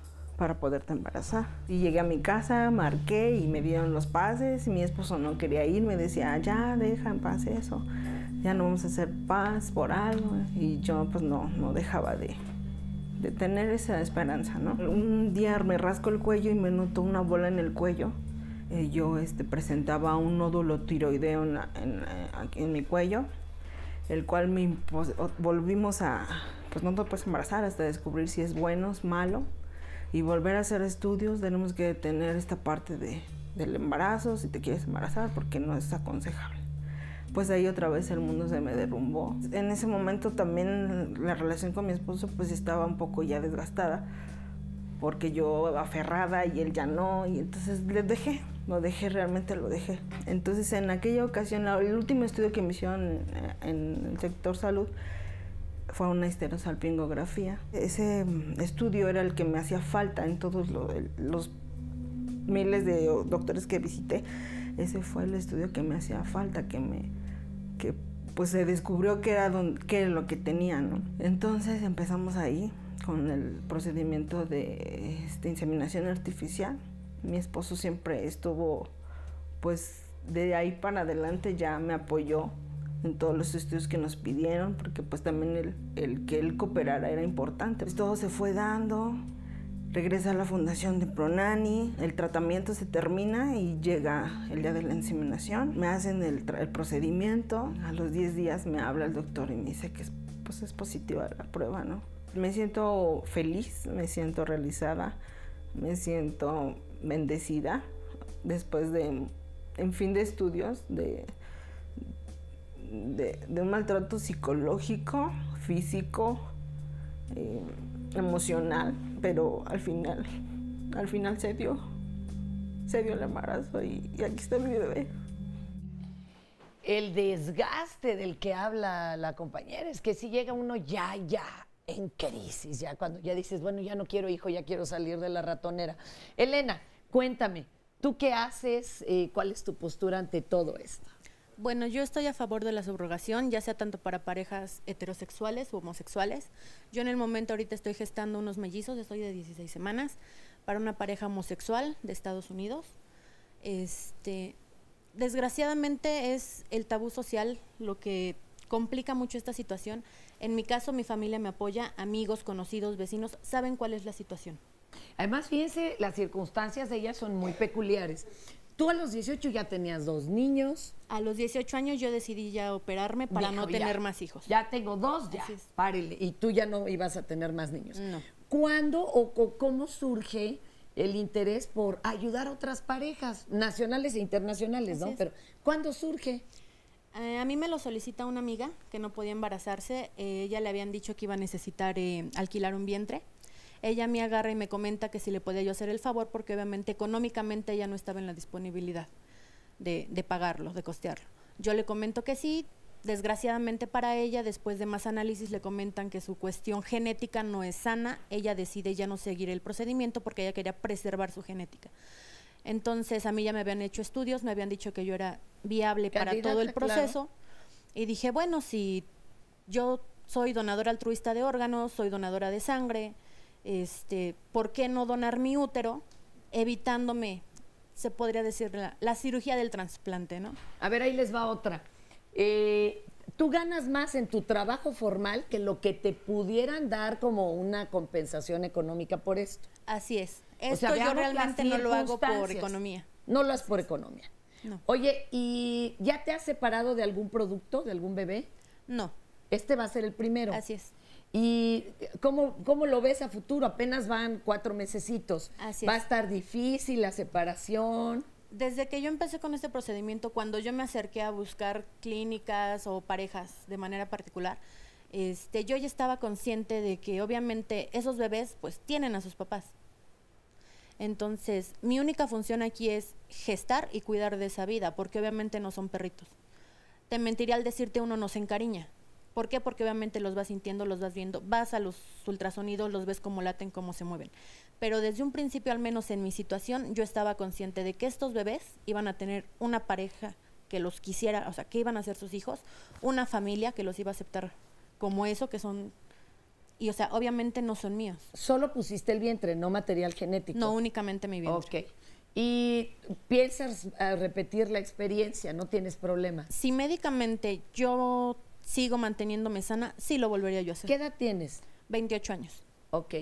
poderte embarazar. Y llegué a mi casa, marqué y me dieron los pases y mi esposo no quería ir, me decía, ya deja en paz eso, ya no vamos a hacer paz por algo. Y yo pues no dejaba de tener esa esperanza, ¿no? Un día me rasco el cuello y me noto una bola en el cuello. Yo presentaba un nódulo tiroideo en mi cuello, el cual volvimos a, pues no te puedes embarazar hasta descubrir si es bueno, es malo, y volver a hacer estudios. Tenemos que detener esta parte del embarazo si te quieres embarazar porque no es aconsejable. Pues ahí otra vez el mundo se me derrumbó. En ese momento también la relación con mi esposo pues estaba un poco ya desgastada porque yo aferrada y él ya no, y entonces realmente lo dejé. Entonces en aquella ocasión, el último estudio que me hicieron en el sector salud fue una histerosalpingografía. Ese estudio era el que me hacía falta en todos los miles de doctores que visité. Ese fue el estudio que me hacía falta, que pues se descubrió que era lo que tenía, ¿no? Entonces empezamos ahí con el procedimiento de inseminación artificial. Mi esposo siempre estuvo, pues de ahí para adelante ya me apoyó en todos los estudios que nos pidieron, porque pues también el que él cooperara era importante. Pues todo se fue dando. Regresa a la fundación de Pronani, el tratamiento se termina y llega el día de la inseminación. Me hacen el procedimiento, a los 10 días me habla el doctor y me dice que pues es positiva la prueba, ¿no? me siento feliz, me siento realizada, me siento bendecida después de, en fin, de estudios, de un maltrato psicológico, físico, emocional, pero al final se dio el embarazo y aquí está mi bebé. El desgaste del que habla la compañera es que si llega uno ya en crisis, ya cuando ya dices, bueno, ya no quiero hijo, ya quiero salir de la ratonera. Elena, cuéntame, ¿tú qué haces? ¿Cuál es tu postura ante todo esto? Bueno, yo estoy a favor de la subrogación, ya sea tanto para parejas heterosexuales u homosexuales. Yo en el momento ahorita estoy gestando unos mellizos, estoy de 16 semanas, para una pareja homosexual de Estados Unidos. Desgraciadamente es el tabú social lo que complica mucho esta situación. En mi caso, mi familia me apoya, amigos, conocidos, vecinos, saben cuál es la situación. Además, fíjense, las circunstancias de ellas son muy peculiares. Tú a los 18 ya tenías 2 niños. A los 18 años yo decidí ya operarme para no tener más hijos. Ya tengo 2, ya, párele. Y tú ya no ibas a tener más niños. No. ¿Cuándo o cómo surge el interés por ayudar a otras parejas nacionales e internacionales, ¿no? Pero ¿cuándo surge? A mí me lo solicita una amiga que no podía embarazarse. Ella le habían dicho que iba a necesitar alquilar un vientre. Ella me agarra y me comenta que si le podía yo hacer el favor, porque obviamente económicamente ella no estaba en la disponibilidad de pagarlo, de costearlo. Yo le comento que sí. Desgraciadamente para ella, después de más análisis, le comentan que su cuestión genética no es sana. Ella decide ya no seguir el procedimiento porque ella quería preservar su genética. Entonces, a mí ya me habían hecho estudios, me habían dicho que yo era viable para todo el proceso. Claro. Y dije, bueno, si yo soy donadora altruista de órganos, soy donadora de sangre, ¿por qué no donar mi útero evitándome, se podría decir, la cirugía del trasplante, ¿no? A ver, ahí les va otra. ¿Tú ganas más en tu trabajo formal que lo que te pudieran dar como una compensación económica por esto? Así es. Esto yo realmente no lo hago por economía. No lo haces por economía. No. Oye, ¿y ya te has separado de algún producto, de algún bebé? No. Este va a ser el primero. Así es. ¿Y cómo lo ves a futuro? Apenas van 4 mesecitos. Así ¿Va a es. estar difícil la separación? Desde que yo empecé con este procedimiento, cuando yo me acerqué a buscar clínicas o parejas de manera particular, yo ya estaba consciente de que obviamente esos bebés pues tienen a sus papás. Entonces, mi única función aquí es gestar y cuidar de esa vida, porque obviamente no son perritos. Te mentiría al decirte uno no se encariña. ¿Por qué? Porque obviamente los vas sintiendo, los vas viendo, vas a los ultrasonidos, los ves cómo laten, cómo se mueven. Pero desde un principio, al menos en mi situación, yo estaba consciente de que estos bebés iban a tener una pareja que los quisiera, o sea, que iban a ser sus hijos, una familia que los iba a aceptar como eso, que son, y o sea, obviamente no son míos. Solo pusiste el vientre, no material genético. No, únicamente mi vientre. Ok. ¿Y piensas repetir la experiencia? ¿No tienes problema? Si médicamente yo sigo manteniéndome sana, sí lo volvería yo a hacer. ¿Qué edad tienes? 28 años. Ok.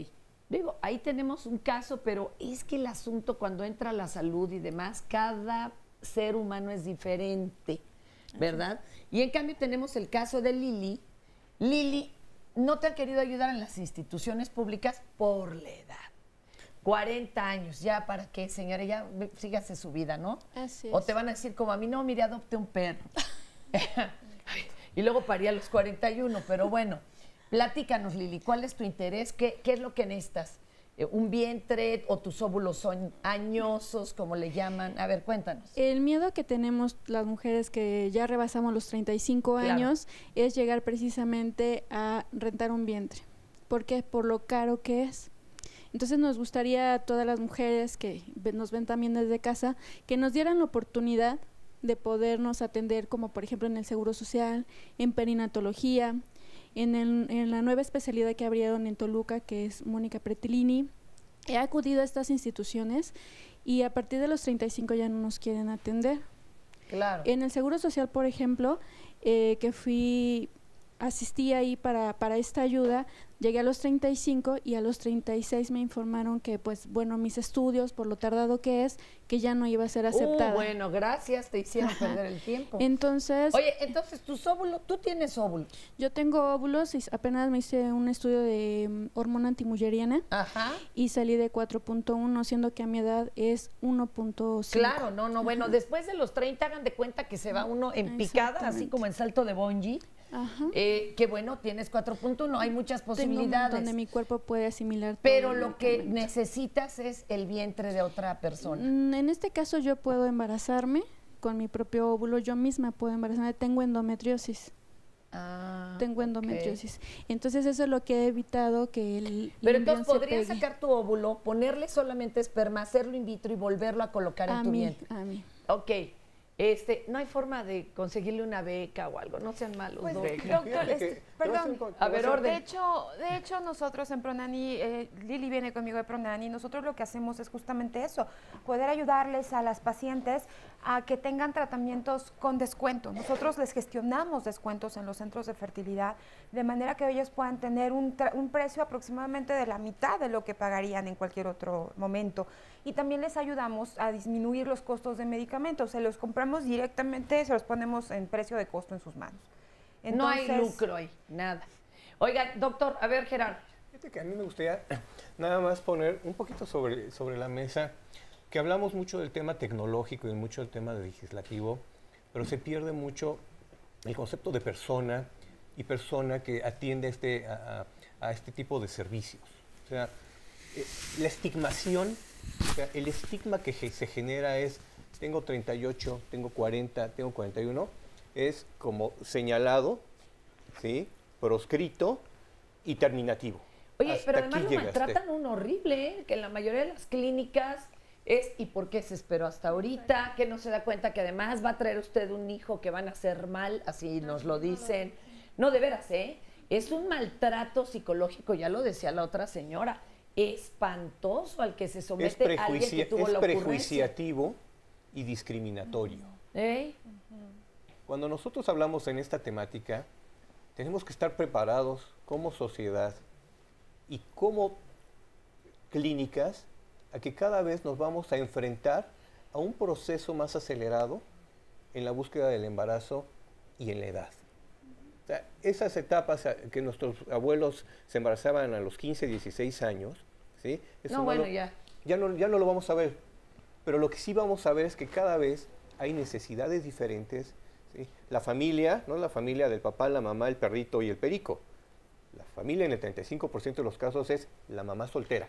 Digo, ahí tenemos un caso, pero es que el asunto cuando entra la salud y demás, cada ser humano es diferente, ¿verdad? Y en cambio tenemos el caso de Lili. Lili, no te han querido ayudar en las instituciones públicas por la edad. 40 años, ya para qué, señora, ya sígase su vida, ¿no? Así es. O te van a decir como a mí, no, mire, adopte un perro. Y luego parí a los 41, pero bueno. Platícanos, Lili, ¿cuál es tu interés? ¿Qué es lo que necesitas? ¿Un vientre o tus óvulos son añosos, como le llaman? A ver, cuéntanos. El miedo que tenemos las mujeres que ya rebasamos los 35 años es llegar precisamente a rentar un vientre. ¿Por qué? Por lo caro que es. Entonces nos gustaría a todas las mujeres que nos ven también desde casa, que nos dieran la oportunidad de podernos atender, como por ejemplo en el Seguro Social, en perinatología, en la nueva especialidad que abrieron en Toluca, que es Mónica Pretilini. He acudido a estas instituciones y a partir de los 35 ya no nos quieren atender. Claro. En el Seguro Social, por ejemplo, que fui asistí ahí para esta ayuda, llegué a los 35 y a los 36 me informaron que, pues, bueno, mis estudios, por lo tardado que es, que ya no iba a ser aceptada. Bueno, gracias, te hicieron perder el tiempo. Entonces... Oye, entonces, tus óvulos, tú tienes óvulos. Yo tengo óvulos y apenas me hice un estudio de hormona antimulleriana. Ajá. Y salí de 4.1, siendo que a mi edad es 1.5. Claro, no, bueno, después de los 30 hagan de cuenta que se va uno en picada, así como en salto de bungee. Ajá. Que bueno, tienes 4.1, hay muchas posibilidades. Donde mi cuerpo puede asimilar todo. Pero lo que necesitas es el vientre de otra persona. En este caso yo puedo embarazarme con mi propio óvulo, yo misma puedo embarazarme, tengo endometriosis. Tengo endometriosis. Entonces eso es lo que he evitado que el Pero entonces podrías sacar tu óvulo, ponerle solamente esperma, hacerlo in vitro y volverlo a colocar en tu vientre. A mí. Ok. No hay forma de conseguirle una beca o algo, no sean malos. Pues, doctor, perdón. A ver, orden. De hecho, nosotros en Pronani, Lili viene conmigo de Pronani, nosotros lo que hacemos es justamente eso, poder ayudarles a las pacientes a que tengan tratamientos con descuento. Nosotros les gestionamos descuentos en los centros de fertilidad, de manera que ellos puedan tener un precio aproximadamente de la mitad de lo que pagarían en cualquier otro momento. Y también les ayudamos a disminuir los costos de medicamentos. Se los compramos directamente, se los ponemos en precio de costo en sus manos. Entonces, no hay lucro ahí, nada. Oiga, doctor, a ver, Gerardo. Fíjate que a mí me gustaría nada más poner un poquito sobre la mesa que hablamos mucho del tema tecnológico y mucho del tema legislativo, pero se pierde mucho el concepto de persona y persona que atiende a este tipo de servicios. O sea, la estigmación, o sea, el estigma que se genera es, tengo 38, tengo 40, tengo 41, es como señalado, ¿sí?, proscrito y terminativo. Oye, Hasta pero además aquí lo llegaste. maltratan uno horrible, ¿eh? Que en la mayoría de las clínicas es, ¿y por qué se esperó hasta ahorita? Que no se da cuenta que además va a traer usted un hijo que van a hacer mal, así nos lo dicen. No, de veras, ¿eh? Es un maltrato psicológico, ya lo decía la otra señora, espantoso al que se somete a alguien que tuvo la ocurrencia. Es prejuiciativo y discriminatorio. Cuando nosotros hablamos en esta temática, tenemos que estar preparados como sociedad y como clínicas a que cada vez nos vamos a enfrentar a un proceso más acelerado en la búsqueda del embarazo y en la edad. O sea, esas etapas que nuestros abuelos se embarazaban a los 15, 16 años, ¿sí? Eso ya no lo vamos a ver. Pero lo que sí vamos a ver es que cada vez hay necesidades diferentes, ¿sí? La familia, no la familia del papá, la mamá, el perrito y el perico. La familia en el 35% de los casos es la mamá soltera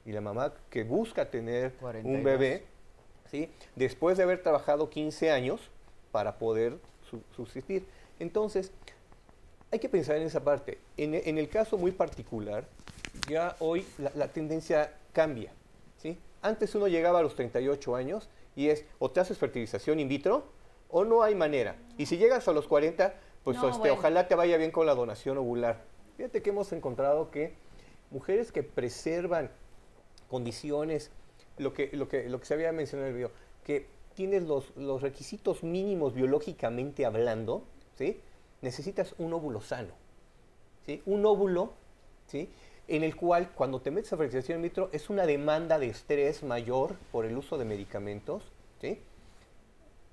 y la mamá que busca tener 42. Un bebé, ¿sí?, después de haber trabajado 15 años para poder subsistir. Entonces, hay que pensar en esa parte. En el caso muy particular, ya hoy la tendencia cambia, ¿sí? Antes uno llegaba a los 38 años y es o te haces fertilización in vitro o no hay manera. Y si llegas a los 40, pues ojalá te vaya bien con la donación ovular. Fíjate que hemos encontrado que mujeres que preservan condiciones, lo que se había mencionado en el video, que tienes los requisitos mínimos biológicamente hablando, ¿sí?, necesitas un óvulo sano, ¿sí?, un óvulo, ¿sí?, en el cual cuando te metes a fertilización in vitro es una demanda de estrés mayor por el uso de medicamentos, ¿sí?,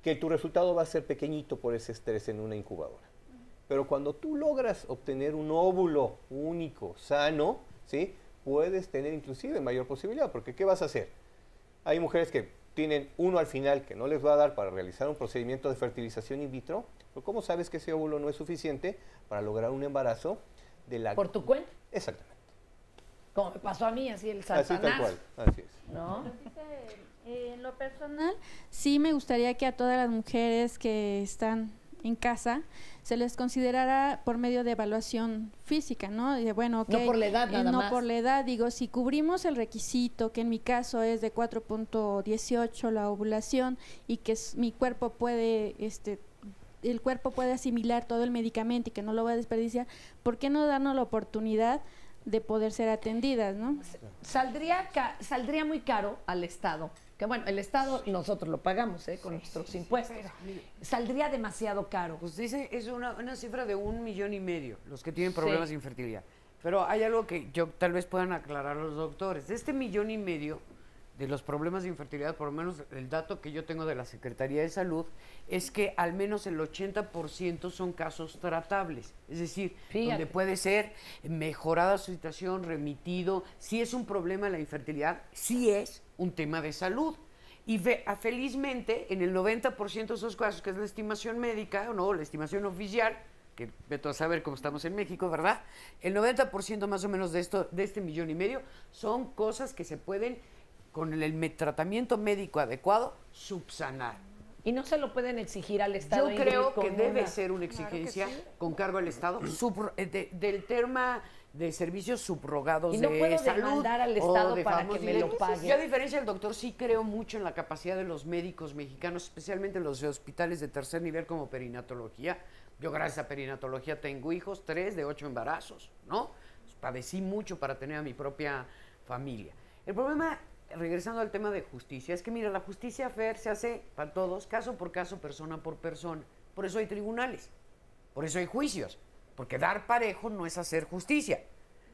que tu resultado va a ser pequeñito por ese estrés en una incubadora. Pero cuando tú logras obtener un óvulo único, sano, ¿sí?, puedes tener inclusive mayor posibilidad, porque ¿qué vas a hacer? Hay mujeres que tienen uno al final que no les va a dar para realizar un procedimiento de fertilización in vitro, pero ¿cómo sabes que ese óvulo no es suficiente para lograr un embarazo de la... ¿Por tu cuenta? Exactamente. Como me pasó a mí, así el Satanás. Así tal cual, así es. ¿No? En lo personal, sí me gustaría que a todas las mujeres que están en casa se les considerara por medio de evaluación física, ¿no? De, bueno, okay, no por la edad nada más. No por la edad, digo, si cubrimos el requisito, que en mi caso es de 4.18 la ovulación y que mi cuerpo puede, el cuerpo puede asimilar todo el medicamento y que no lo va a desperdiciar, ¿por qué no darnos la oportunidad de poder ser atendidas, ¿no? Saldría muy caro al Estado, que bueno, el Estado nosotros lo pagamos con nuestros impuestos. Saldría demasiado caro. Pues dice, es una cifra de 1,5 millones los que tienen problemas de infertilidad. Pero hay algo que tal vez puedan aclarar los doctores. De este 1,5 millones de los problemas de infertilidad, por lo menos el dato que yo tengo de la Secretaría de Salud, es que al menos el 80% son casos tratables. Es decir, donde puede ser mejorada su situación, remitido. Si es un problema la infertilidad, sí es un tema de salud. Y felizmente, en el 90% de esos casos, que es la estimación médica, o la estimación oficial, que vete a saber cómo estamos en México, ¿verdad? El 90% más o menos de este 1,5 millones son cosas que se pueden, con el tratamiento médico adecuado, subsanar. ¿Y no se lo pueden exigir al Estado? Yo creo que debe ser una exigencia con cargo al Estado del tema de servicios subrogados de salud. Y no puedo demandar al Estado para que me lo pague. Yo, a diferencia del doctor, sí creo mucho en la capacidad de los médicos mexicanos, especialmente en los hospitales de tercer nivel como perinatología. Yo, gracias a perinatología, tengo hijos, 3 de 8 embarazos, ¿no? Padecí mucho para tener a mi propia familia. El problema, regresando al tema de justicia, es que mira, la justicia fair se hace para todos, caso por caso, persona por persona. Por eso hay tribunales, por eso hay juicios, porque dar parejo no es hacer justicia.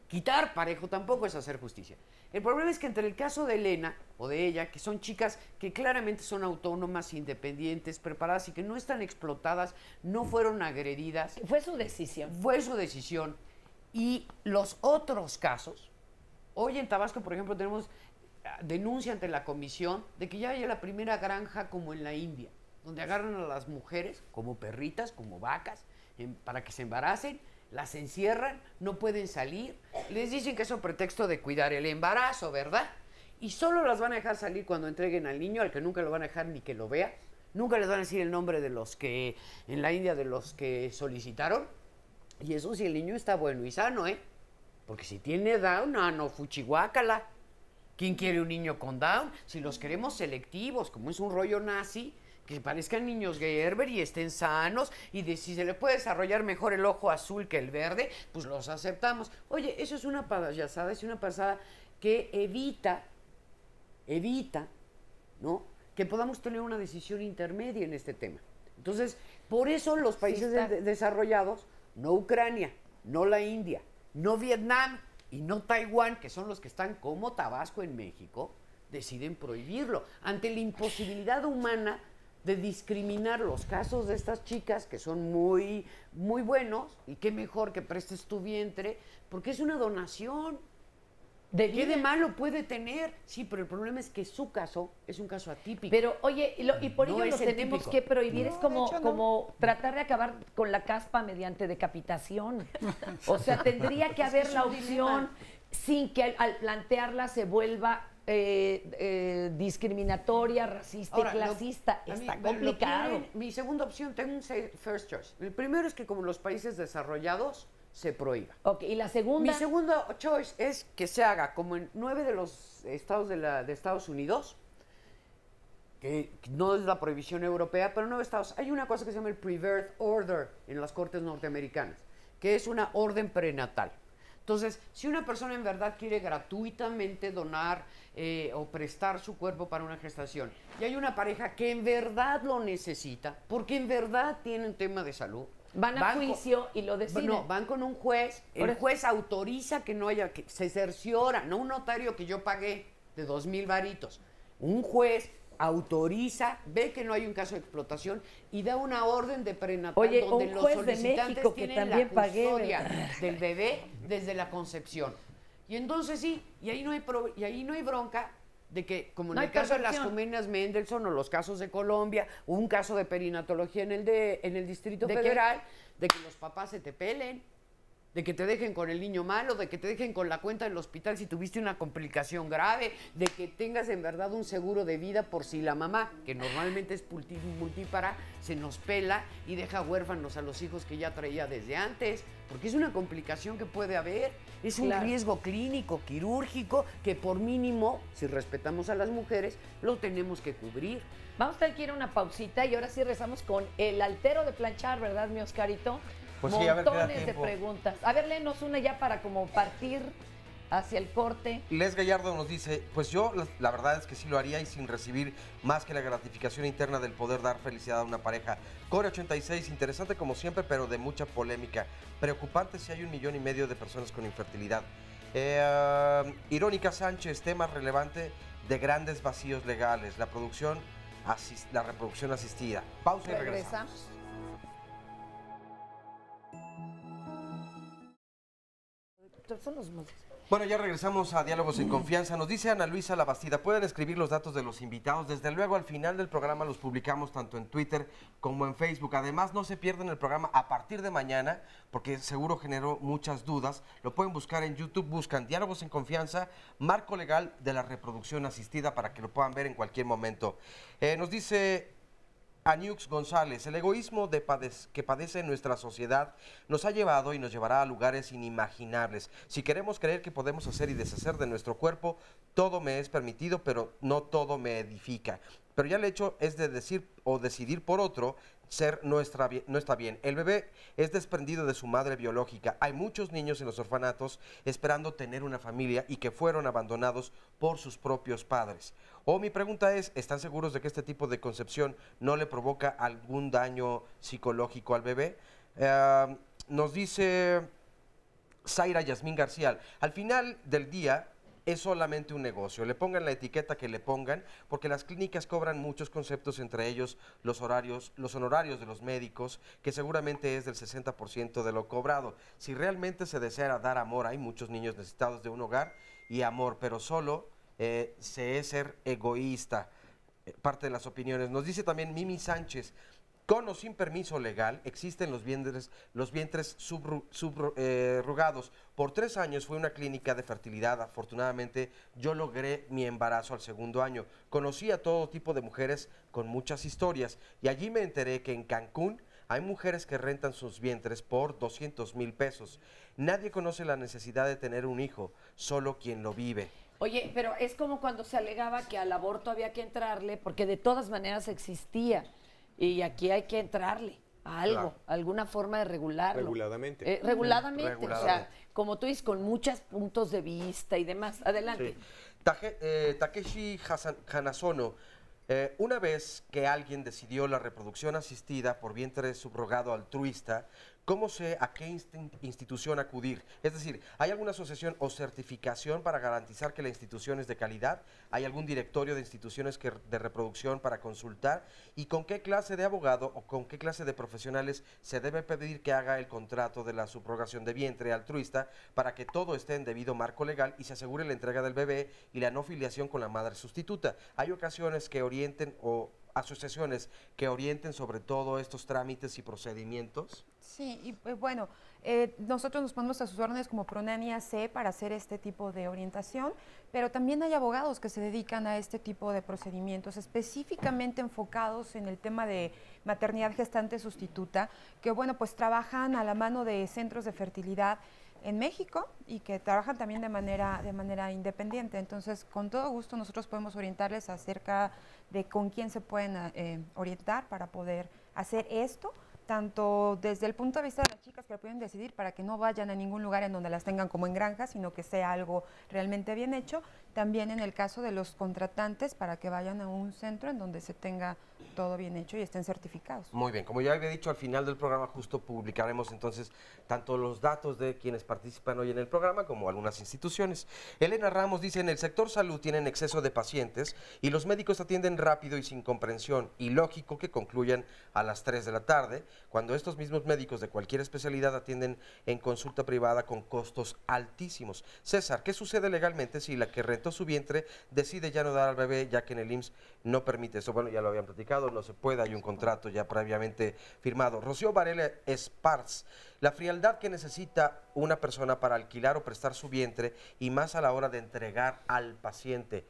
Quitar parejo tampoco es hacer justicia. El problema es que entre el caso de Elena o de ella, que son chicas que claramente son autónomas, independientes, preparadas y que no están explotadas, no fueron agredidas. Fue su decisión. Fue su decisión. Y los otros casos, hoy en Tabasco, por ejemplo, tenemos denuncia ante la comisión de que ya hay la primera granja como en la India, donde agarran a las mujeres como perritas, como vacas, para que se embaracen, las encierran, no pueden salir, les dicen que es un pretexto de cuidar el embarazo, ¿verdad? Y solo las van a dejar salir cuando entreguen al niño, al que nunca lo van a dejar ni que lo vea, nunca les van a decir el nombre de los que, en la India, de los que solicitaron, y eso si el niño está bueno y sano, porque si tiene Down, no fuchihuácala. ¿Quién quiere un niño con Down? Si los queremos selectivos, como es un rollo nazi, que parezcan niños Gerber y estén sanos, y si se le puede desarrollar mejor el ojo azul que el verde, pues los aceptamos. Oye, eso es una payasada, es una pasada que evita, ¿no?, que podamos tener una decisión intermedia en este tema. Entonces, por eso los países desarrollados, no Ucrania, no la India, no Vietnam y no Taiwán, que son los que están como Tabasco en México, deciden prohibirlo ante la imposibilidad humana de discriminar los casos de estas chicas que son muy, muy buenos, y qué mejor que prestes tu vientre, porque es una donación. ¿Qué de malo puede tener? Sí, pero el problema es que su caso es un caso atípico. Pero, oye, y por ello lo tenemos típico que prohibir. Es como tratar de acabar con la caspa mediante decapitación. O sea, tendría que haber la opción sin que al plantearla se vuelva discriminatoria, racista y clasista. Está complicado. Mi segunda opción, tengo un first choice. El primero es que, como los países desarrollados, se prohíba. Ok, ¿y la segunda? Mi segundo choice es que se haga como en 9 de los estados de Estados Unidos, que no es la prohibición europea, pero en 9 estados hay una cosa que se llama el pre-birth order en las cortes norteamericanas, que es una orden prenatal. Entonces, si una persona en verdad quiere gratuitamente donar o prestar su cuerpo para una gestación, y hay una pareja que en verdad lo necesita, porque en verdad tiene un tema de salud, van a juicio y lo deciden. No, van con un juez, el juez autoriza que no haya, que se cerciora, no un notario que yo pagué de 2,000 varitos. Un juez autoriza, ve que no hay un caso de explotación y da una orden de prenatal. Oye, donde un los juez de solicitantes México que tienen también la custodia del bebé desde la concepción. Y entonces sí, y ahí no hay bronca de que, como en el caso de las Jiménez Mendelssohn o los casos de Colombia, o un caso de perinatología en el Distrito Federal, de que los papás se te pelen, de que te dejen con el niño malo, de que te dejen con la cuenta del hospital si tuviste una complicación grave, de que tengas en verdad un seguro de vida por si la mamá, que normalmente es multípara, se nos pela y deja huérfanos a los hijos que ya traía desde antes, porque es una complicación que puede haber, es un riesgo clínico, quirúrgico, que por mínimo, si respetamos a las mujeres, lo tenemos que cubrir. Vamos a tener que ir a una pausita y ahora sí rezamos con el altero de planchar, ¿verdad, mi Oscarito? Pues sí, a ver, queda Montones de tiempo. preguntas. A ver, léenos una ya para como partir hacia el corte. Les Gallardo nos dice, pues yo la verdad es que sí lo haría y sin recibir más que la gratificación interna del poder dar felicidad a una pareja. Core 86, interesante como siempre, pero de mucha polémica. Preocupante si hay 1,5 millones de personas con infertilidad. Irónica Sánchez, tema relevante de grandes vacíos legales, la reproducción asistida. Pausa y regresamos. Son los más. Bueno, ya regresamos a Diálogos en Confianza. Nos dice Ana Luisa Labastida, pueden escribir los datos de los invitados. Desde luego, al final del programa los publicamos tanto en Twitter como en Facebook. Además, no se pierden el programa a partir de mañana, porque seguro generó muchas dudas. Lo pueden buscar en YouTube, buscan Diálogos en Confianza, marco legal de la reproducción asistida, para que lo puedan ver en cualquier momento. Nos dice Aniux González, el egoísmo que padece nuestra sociedad nos ha llevado y nos llevará a lugares inimaginables. Si queremos creer que podemos hacer y deshacer de nuestro cuerpo, todo me es permitido, pero no todo me edifica. Pero ya el hecho es de decir o decidir por otro, no está bien. El bebé es desprendido de su madre biológica. Hay muchos niños en los orfanatos esperando tener una familia y que fueron abandonados por sus propios padres. Mi pregunta es, ¿están seguros de que este tipo de concepción no le provoca algún daño psicológico al bebé? Nos dice Zaira Yasmín García, al final del día es solamente un negocio, le pongan la etiqueta que le pongan, porque las clínicas cobran muchos conceptos, entre ellos los honorarios de los médicos, que seguramente es del 60% de lo cobrado. Si realmente se desea dar amor, hay muchos niños necesitados de un hogar y amor, pero solo se es ser egoísta. Parte de las opiniones. Nos dice también Mimi Sánchez, con o sin permiso legal, existen los vientres subrogados. Por 3 años fue una clínica de fertilidad. Afortunadamente, yo logré mi embarazo al 2.º año. Conocí a todo tipo de mujeres con muchas historias. Y allí me enteré que en Cancún hay mujeres que rentan sus vientres por 200,000 pesos. Nadie conoce la necesidad de tener un hijo, solo quien lo vive. Oye, pero es como cuando se alegaba que al aborto había que entrarle, porque de todas maneras existía. Y aquí hay que entrarle a algo, Claro. alguna forma de regularlo. Reguladamente. Reguladamente, o sea, como tú dices, con muchos puntos de vista y demás. Adelante. Sí. Takeshi Hanazono, una vez que alguien decidió la reproducción asistida por vientre subrogado altruista, ¿cómo sé a qué institución acudir? Es decir, ¿hay alguna asociación o certificación para garantizar que la institución es de calidad? ¿Hay algún directorio de instituciones de reproducción para consultar? ¿Y con qué clase de abogado o con qué clase de profesionales se debe pedir que haga el contrato de la subrogación de vientre altruista para que todo esté en debido marco legal y se asegure la entrega del bebé y la no filiación con la madre sustituta? ¿Hay ocasiones que orienten o asociaciones que orienten sobre todo estos trámites y procedimientos? Sí, y bueno, nosotros nos ponemos a sus órdenes como Pronani AC para hacer este tipo de orientación, pero también hay abogados que se dedican a este tipo de procedimientos, específicamente enfocados en el tema de maternidad gestante sustituta, que bueno, pues trabajan a la mano de centros de fertilidad en México y que trabajan también de manera independiente. Entonces, con todo gusto nosotros podemos orientarles acerca de con quién se pueden orientar para poder hacer esto, tanto desde el punto de vista de las chicas que lo pueden decidir para que no vayan a ningún lugar en donde las tengan como en granja, sino que sea algo realmente bien hecho, también en el caso de los contratantes para que vayan a un centro en donde se tenga todo bien hecho y estén certificados. Muy bien, como ya había dicho, al final del programa justo publicaremos entonces tanto los datos de quienes participan hoy en el programa como algunas instituciones. Elena Ramos dice, en el sector salud tienen exceso de pacientes y los médicos atienden rápido y sin comprensión, y lógico que concluyan a las 3 de la tarde, cuando estos mismos médicos de cualquier especialidad atienden en consulta privada con costos altísimos. César, ¿qué sucede legalmente si la que rentó su vientre decide ya no dar al bebé, ya que en el IMSS no permite eso? Bueno, ya lo habían platicado, no se puede, hay un contrato ya previamente firmado. Rocío Varela Esparz, la frialdad que necesita una persona para alquilar o prestar su vientre y más a la hora de entregar al paciente.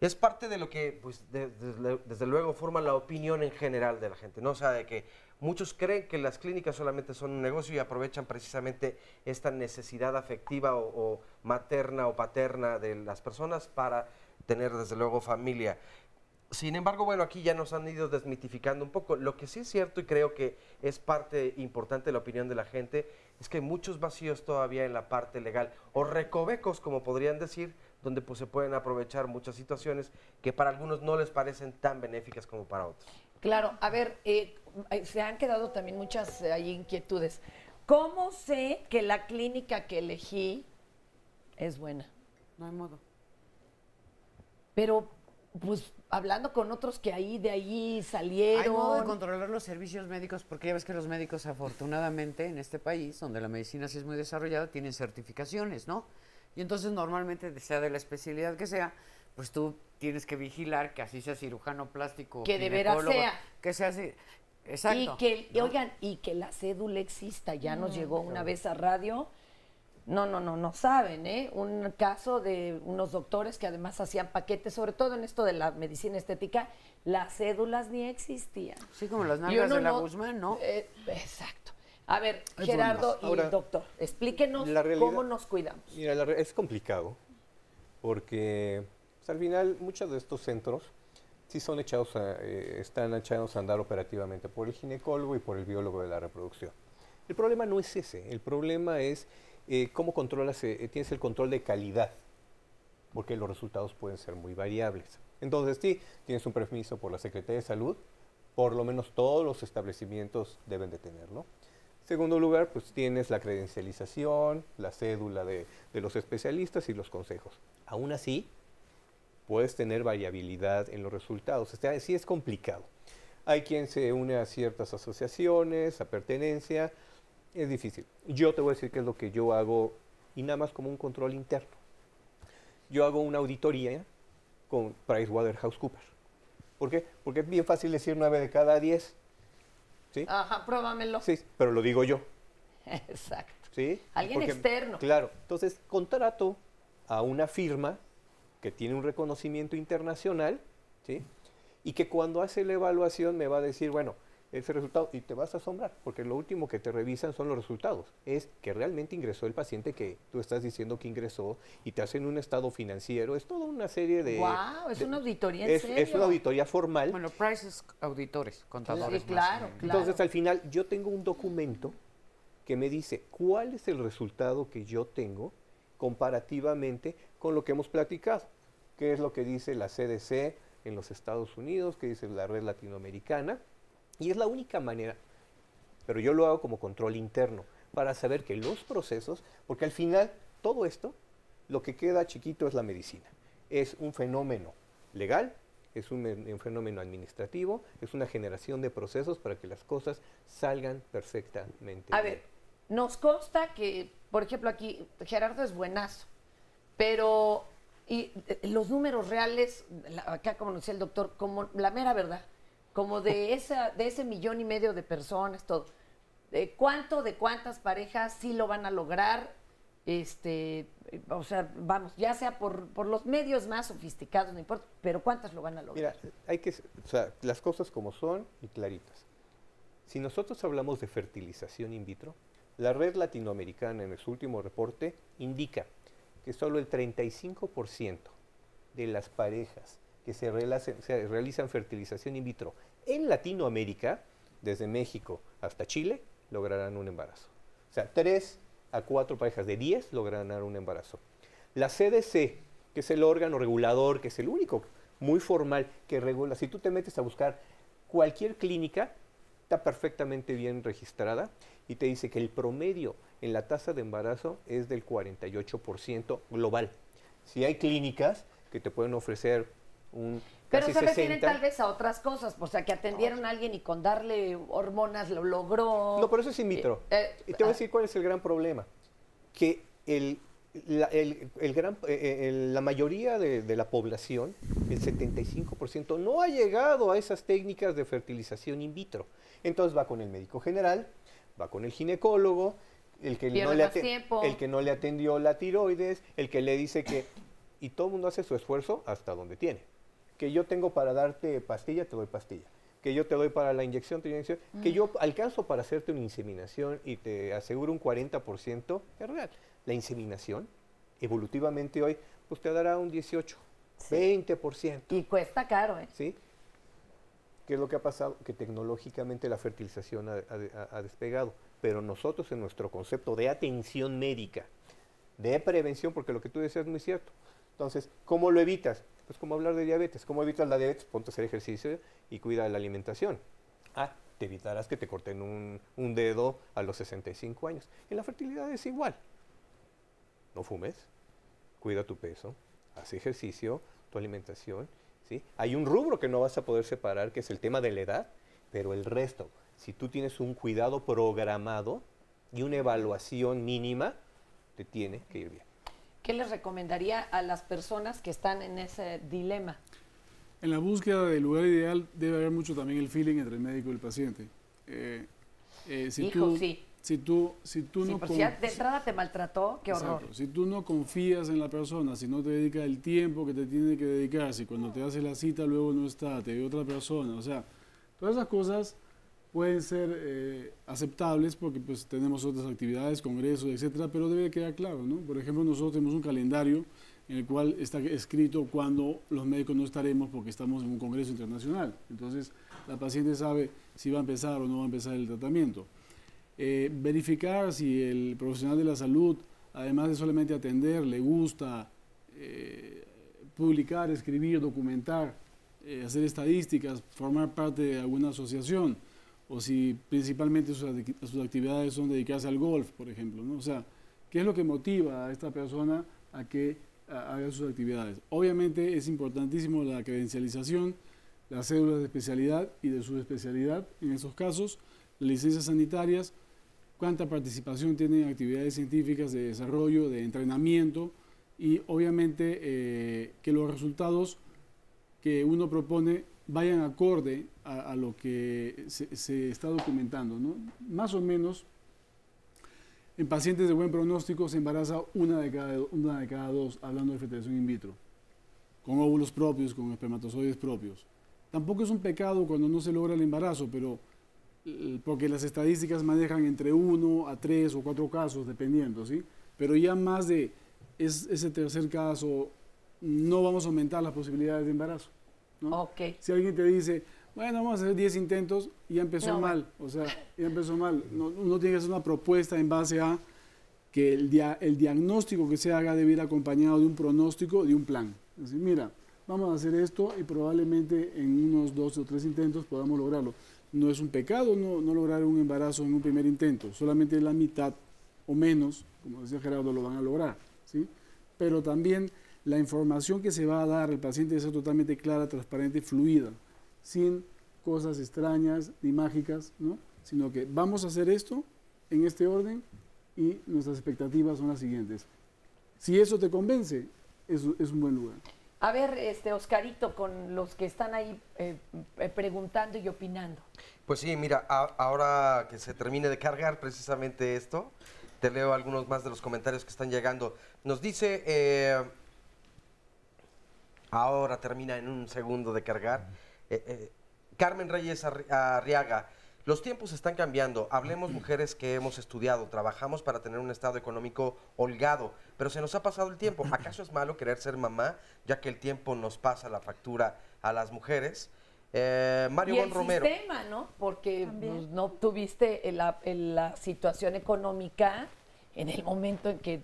Es parte de lo que, pues, desde luego, forma la opinión en general de la gente, ¿no? O sea, de que muchos creen que las clínicas solamente son un negocio y aprovechan precisamente esta necesidad afectiva o materna o paterna de las personas para tener, desde luego, familia. Sin embargo, bueno, aquí ya nos han ido desmitificando un poco. Lo que sí es cierto y creo que es parte importante de la opinión de la gente es que hay muchos vacíos todavía en la parte legal o recovecos, como podrían decir, donde pues se pueden aprovechar muchas situaciones que para algunos no les parecen tan benéficas como para otros. Claro, a ver, se han quedado también muchas inquietudes. ¿Cómo sé que la clínica que elegí es buena? No hay modo. Pero, pues, hablando con otros que de ahí salieron. Hay modo de controlar los servicios médicos porque ya ves que los médicos, afortunadamente, en este país, donde la medicina sí es muy desarrollada, tienen certificaciones, ¿no? Y entonces, normalmente, sea de la especialidad que sea, pues tú tienes que vigilar que así sea cirujano plástico, que de veras sea. Que sea así. Exacto. Y que, ¿no? oigan, y que la cédula exista. Ya nos llegó una vez a radio. No saben, ¿eh? Un caso de unos doctores que además hacían paquetes, sobre todo en esto de la medicina estética, las cédulas ni existían. Sí, como las nalgas de la Guzmán, ¿no? Exacto. A ver, Hay Gerardo formas. Ahora, y doctor, explíquenos cómo nos cuidamos. Mira, es complicado porque pues, al final muchos de estos centros sí son están echados a andar operativamente por el ginecólogo y por el biólogo de la reproducción. El problema no es ese, el problema es cómo controlas, tienes el control de calidad, porque los resultados pueden ser muy variables. Entonces, sí, tienes un permiso por la Secretaría de Salud, por lo menos todos los establecimientos deben de tenerlo. Segundo lugar, pues tienes la credencialización, la cédula de los especialistas y los consejos. Aún así, puedes tener variabilidad en los resultados. O sea, sí es complicado. Hay quien se une a ciertas asociaciones, a pertenencia. Es difícil. Yo te voy a decir qué es lo que yo hago, y nada más como un control interno. Yo hago una auditoría con PricewaterhouseCoopers. ¿Por qué? Porque es bien fácil decir 9 de cada 10. ¿Sí? Ajá, pruébamelo. Sí, pero lo digo yo. Exacto. ¿Sí? Alguien externo. Claro. Entonces, contrato a una firma que tiene un reconocimiento internacional, ¿sí? Y que cuando hace la evaluación me va a decir, bueno, ese resultado, y te vas a asombrar, porque lo último que te revisan son los resultados. Es que realmente ingresó el paciente que tú estás diciendo que ingresó, y te hacen un estado financiero. Es toda una serie de... ¡Wow! Es una auditoría en serio. Es una auditoría formal. Bueno, Price auditores, contadores. Sí, claro. Entonces, al final, yo tengo un documento que me dice cuál es el resultado que yo tengo comparativamente con lo que hemos platicado. ¿Qué es lo que dice la CDC en los Estados Unidos? ¿Qué dice la red latinoamericana? Y es la única manera, pero yo lo hago como control interno, para saber que los procesos, porque al final todo esto, lo que queda chiquito es la medicina. Es un fenómeno legal, es un fenómeno administrativo, es una generación de procesos para que las cosas salgan perfectamente A bien. ver, nos consta que, por ejemplo, aquí Gerardo es buenazo, pero los números reales, acá como nos decía el doctor, como la mera verdad, como de ese 1,5 millones de personas, todo. De cuántas parejas sí lo van a lograr, o sea, vamos, ya sea por los medios más sofisticados, no importa, pero cuántas lo van a lograr. Mira, o sea, las cosas como son y claritas. Si nosotros hablamos de fertilización in vitro, la red latinoamericana en su último reporte indica que solo el 35% de las parejas que se realizan fertilización in vitro en Latinoamérica, desde México hasta Chile, lograrán un embarazo. O sea, 3 a 4 parejas de 10 lograrán un embarazo. La CDC, que es el órgano regulador, que es el único muy formal que regula, si tú te metes a buscar cualquier clínica, está perfectamente bien registrada y te dice que el promedio en la tasa de embarazo es del 48% global. Si hay clínicas que te pueden ofrecer un Pero casi se refieren 60. tal vez a otras cosas, o sea, que atendieron a alguien y con darle hormonas lo logró. No, pero eso es in vitro. Y te voy a decir cuál es el gran problema. Que la mayoría de la población, el 75%, no ha llegado a esas técnicas de fertilización in vitro. Entonces va con el médico general, va con el ginecólogo, el que no le atendió la tiroides, el que le dice que... Y todo el mundo hace su esfuerzo hasta donde tiene. Que yo tengo para darte pastilla, te doy pastilla. Que yo te doy para la inyección, te doy inyección. Que yo alcanzo para hacerte una inseminación y te aseguro un 40%, es real. La inseminación, evolutivamente hoy, pues te dará un 18. 20%. Y cuesta caro, ¿eh? ¿Sí? ¿Qué es lo que ha pasado? Que tecnológicamente la fertilización ha despegado, pero nosotros en nuestro concepto de atención médica, de prevención, porque lo que tú decías es muy cierto. Entonces, ¿cómo lo evitas? Pues como hablar de diabetes. ¿Cómo evitas la diabetes? Ponte a hacer ejercicio y cuida la alimentación. Te evitarás que te corten un dedo a los 65 años. En la fertilidad es igual. No fumes, cuida tu peso, haz ejercicio, tu alimentación, ¿sí? Hay un rubro que no vas a poder separar, que es el tema de la edad, pero el resto, si tú tienes un cuidado programado y una evaluación mínima, te tiene que ir bien. ¿Qué les recomendaría a las personas que están en ese dilema? En la búsqueda del lugar ideal debe haber mucho también el feeling entre el médico y el paciente. Si tú no pues ya de entrada te maltrató, qué horror. Exacto. Si tú no confías en la persona, si no te dedica el tiempo que te tiene que dedicar, si cuando te hace la cita luego no está, te ve otra persona, o sea, todas esas cosas pueden ser aceptables porque pues tenemos otras actividades, congresos, etcétera, pero debe quedar claro, ¿no? Por ejemplo, nosotros tenemos un calendario en el cual está escrito cuándo los médicos no estaremos porque estamos en un congreso internacional. Entonces, la paciente sabe si va a empezar o no va a empezar el tratamiento. Verificar si el profesional de la salud, además de solamente atender, le gusta publicar, escribir, documentar, hacer estadísticas, formar parte de alguna asociación, o si principalmente sus actividades son dedicarse al golf, por ejemplo, ¿no? O sea, ¿qué es lo que motiva a esta persona a que haga sus actividades? Obviamente es importantísimo la credencialización, las cédulas de especialidad y de subespecialidad en esos casos, las licencias sanitarias, cuánta participación tienen en actividades científicas de desarrollo, de entrenamiento y obviamente que los resultados que uno propone vayan acorde a lo que se está documentando, ¿no? Más o menos, en pacientes de buen pronóstico se embaraza una de cada dos, hablando de fertilización in vitro, con óvulos propios, con espermatozoides propios. Tampoco es un pecado cuando no se logra el embarazo, pero porque las estadísticas manejan entre 1 a 3 o 4 casos, dependiendo, ¿sí? Pero ya más de ese tercer caso, no vamos a aumentar las posibilidades de embarazo, ¿no? Okay. Si alguien te dice, bueno, vamos a hacer 10 intentos, ya empezó mal, o sea, ya empezó mal. Uno tiene que hacer una propuesta en base a que el diagnóstico que se haga debe ir acompañado de un pronóstico, de un plan. Es decir, mira, vamos a hacer esto y probablemente en unos 2 o 3 intentos podamos lograrlo. No es un pecado no lograr un embarazo en un primer intento, solamente la mitad o menos, como decía Gerardo, lo van a lograr, ¿sí? Pero también la información que se va a dar al paciente debe ser totalmente clara, transparente, fluida, sin cosas extrañas ni mágicas, ¿no? Sino que vamos a hacer esto en este orden y nuestras expectativas son las siguientes. Si eso te convence, es un buen lugar. A ver, Oscarito, con los que están ahí preguntando y opinando. Pues sí, mira, ahora que se termine de cargar precisamente esto, te leo algunos más de los comentarios que están llegando. Nos dice, ahora termina en un segundo de cargar, Carmen Reyes Arriaga. Los tiempos están cambiando. Hablemos mujeres que hemos estudiado, trabajamos para tener un estado económico holgado, pero se nos ha pasado el tiempo. ¿Acaso es malo querer ser mamá, ya que el tiempo nos pasa la factura a las mujeres? Mario Bon Romero. Y el sistema, ¿no? Porque pues, no tuviste la situación económica en el momento en que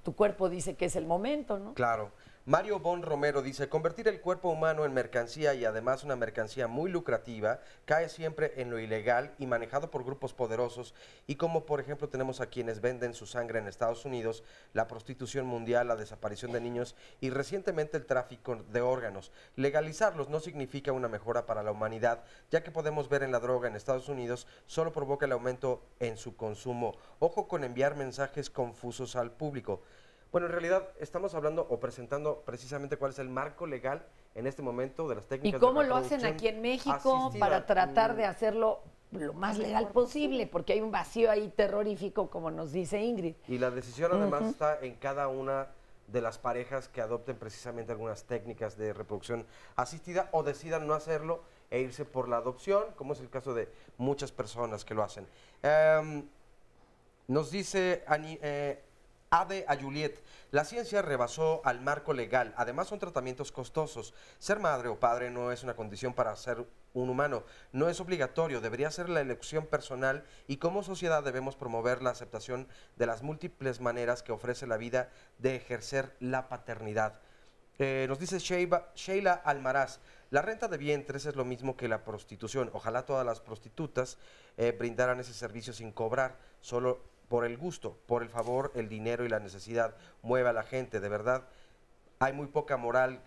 tu cuerpo dice que es el momento, ¿no? Claro. Mario Bon Romero dice, convertir el cuerpo humano en mercancía y además una mercancía muy lucrativa cae siempre en lo ilegal y manejado por grupos poderosos y como por ejemplo tenemos a quienes venden su sangre en Estados Unidos, la prostitución mundial, la desaparición de niños y recientemente el tráfico de órganos. Legalizarlos no significa una mejora para la humanidad, ya que podemos ver en la droga en Estados Unidos solo provoca el aumento en su consumo. Ojo con enviar mensajes confusos al público. Bueno, en realidad estamos hablando o presentando precisamente cuál es el marco legal en este momento de las técnicas ¿Y cómo de lo hacen aquí en México asistida, para tratar de hacerlo lo más legal posible? Porque hay un vacío ahí terrorífico, como nos dice Ingrid. Y la decisión además está en cada una de las parejas que adopten precisamente algunas técnicas de reproducción asistida o decidan no hacerlo e irse por la adopción, como es el caso de muchas personas que lo hacen. Nos dice Ade a Juliet. La ciencia rebasó al marco legal. Además, son tratamientos costosos. Ser madre o padre no es una condición para ser un humano. No es obligatorio. Debería ser la elección personal y como sociedad debemos promover la aceptación de las múltiples maneras que ofrece la vida de ejercer la paternidad. Nos dice Sheila Almaraz. La renta de vientres es lo mismo que la prostitución. Ojalá todas las prostitutas brindaran ese servicio sin cobrar, solo por el gusto, por el favor, el dinero y la necesidad mueve a la gente. De verdad, hay muy poca moral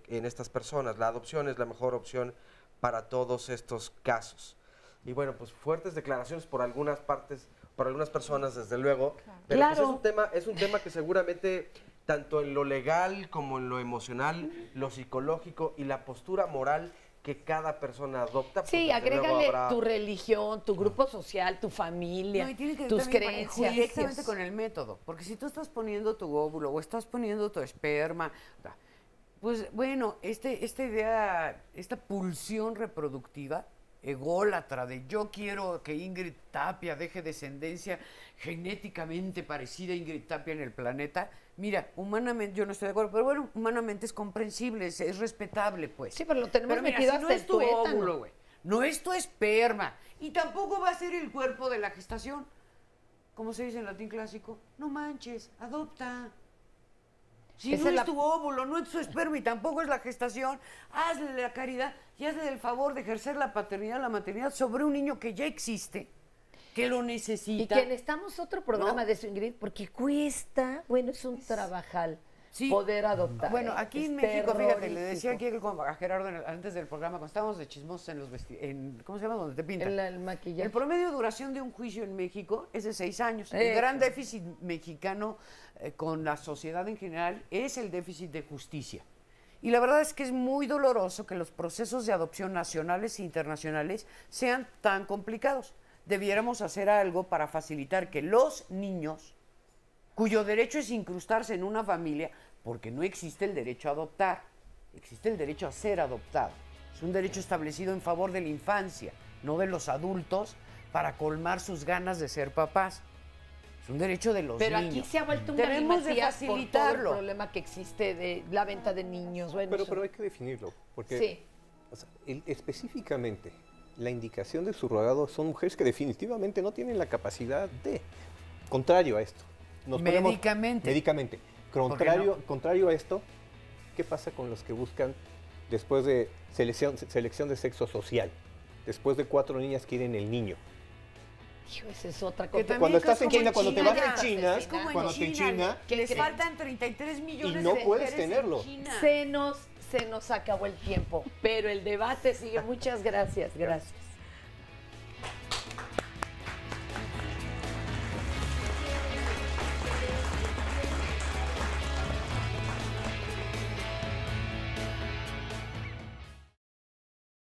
en estas personas. La adopción es la mejor opción para todos estos casos. Y bueno, pues fuertes declaraciones por algunas partes, por algunas personas, desde luego. Pero Claro. pues es un tema que seguramente, tanto en lo legal como en lo emocional, lo psicológico y la postura moral que cada persona adopta. Sí, pues, desde luego agrégale habrá- tu religión, tu grupo social, tu familia, No, y tiene que ver tus también creencias. directamente con el método. Porque si tú estás poniendo tu óvulo o estás poniendo tu esperma, pues bueno, esta idea, esta pulsión reproductiva, ególatra, de yo quiero que Ingrid Tapia deje descendencia genéticamente parecida a Ingrid Tapia en el planeta. Mira, humanamente, yo no estoy de acuerdo, pero bueno, humanamente es comprensible, es respetable, pues. Sí, pero lo tenemos Pero mira, metido si hasta no el es tu tuétano. óvulo, güey, no es tu esperma, y tampoco va a ser el cuerpo de la gestación. Como se dice en latín clásico, no manches, adopta. Si Esa no es es la- tu óvulo, no es tu esperma y tampoco es la gestación, hazle la caridad y hazle el favor de ejercer la paternidad, la maternidad sobre un niño que ya existe, que lo Y necesita. que necesitamos otro programa ¿No? de eso, Ingrid, porque cuesta, bueno, es un trabajal Sí. poder adoptar. Bueno, ¿eh? aquí Es en México, fíjate, le decía terrorífico. aquí a Gerardo antes del programa, cuando estábamos de chismosos en los ¿cómo se llama? Donde te pintan. El maquillaje. El promedio de duración de un juicio en México es de 6 años. El Eso. gran déficit mexicano con la sociedad en general es el déficit de justicia. Y la verdad es que es muy doloroso que los procesos de adopción nacionales e internacionales sean tan complicados. Debiéramos hacer algo para facilitar que los niños, cuyo derecho es incrustarse en una familia, porque no existe el derecho a adoptar, existe el derecho a ser adoptado. Es un derecho establecido en favor de la infancia, no de los adultos, para colmar sus ganas de ser papás. Es un derecho de los Pero niños. aquí se ha vuelto un Tenemos de galimatías por todo el facilitarlo. problema que existe de la venta de niños. Bueno, Pero hay que definirlo, porque Sí. o sea, específicamente la indicación de subrogado son mujeres que definitivamente no tienen la capacidad de, contrario a esto. Médicamente. Contrario a esto, ¿qué pasa con los que buscan después de selección de sexo social? Después de 4 niñas quieren el niño. Hijo, esa es otra Que cosa. también Cuando es estás en como China, cuando te vas en ya. China, Es como en cuando te en China, que les faltan 33 millones y no de puedes mujeres en tenerlo. China. Se nos acabó el tiempo, pero el debate sigue. Muchas gracias, gracias.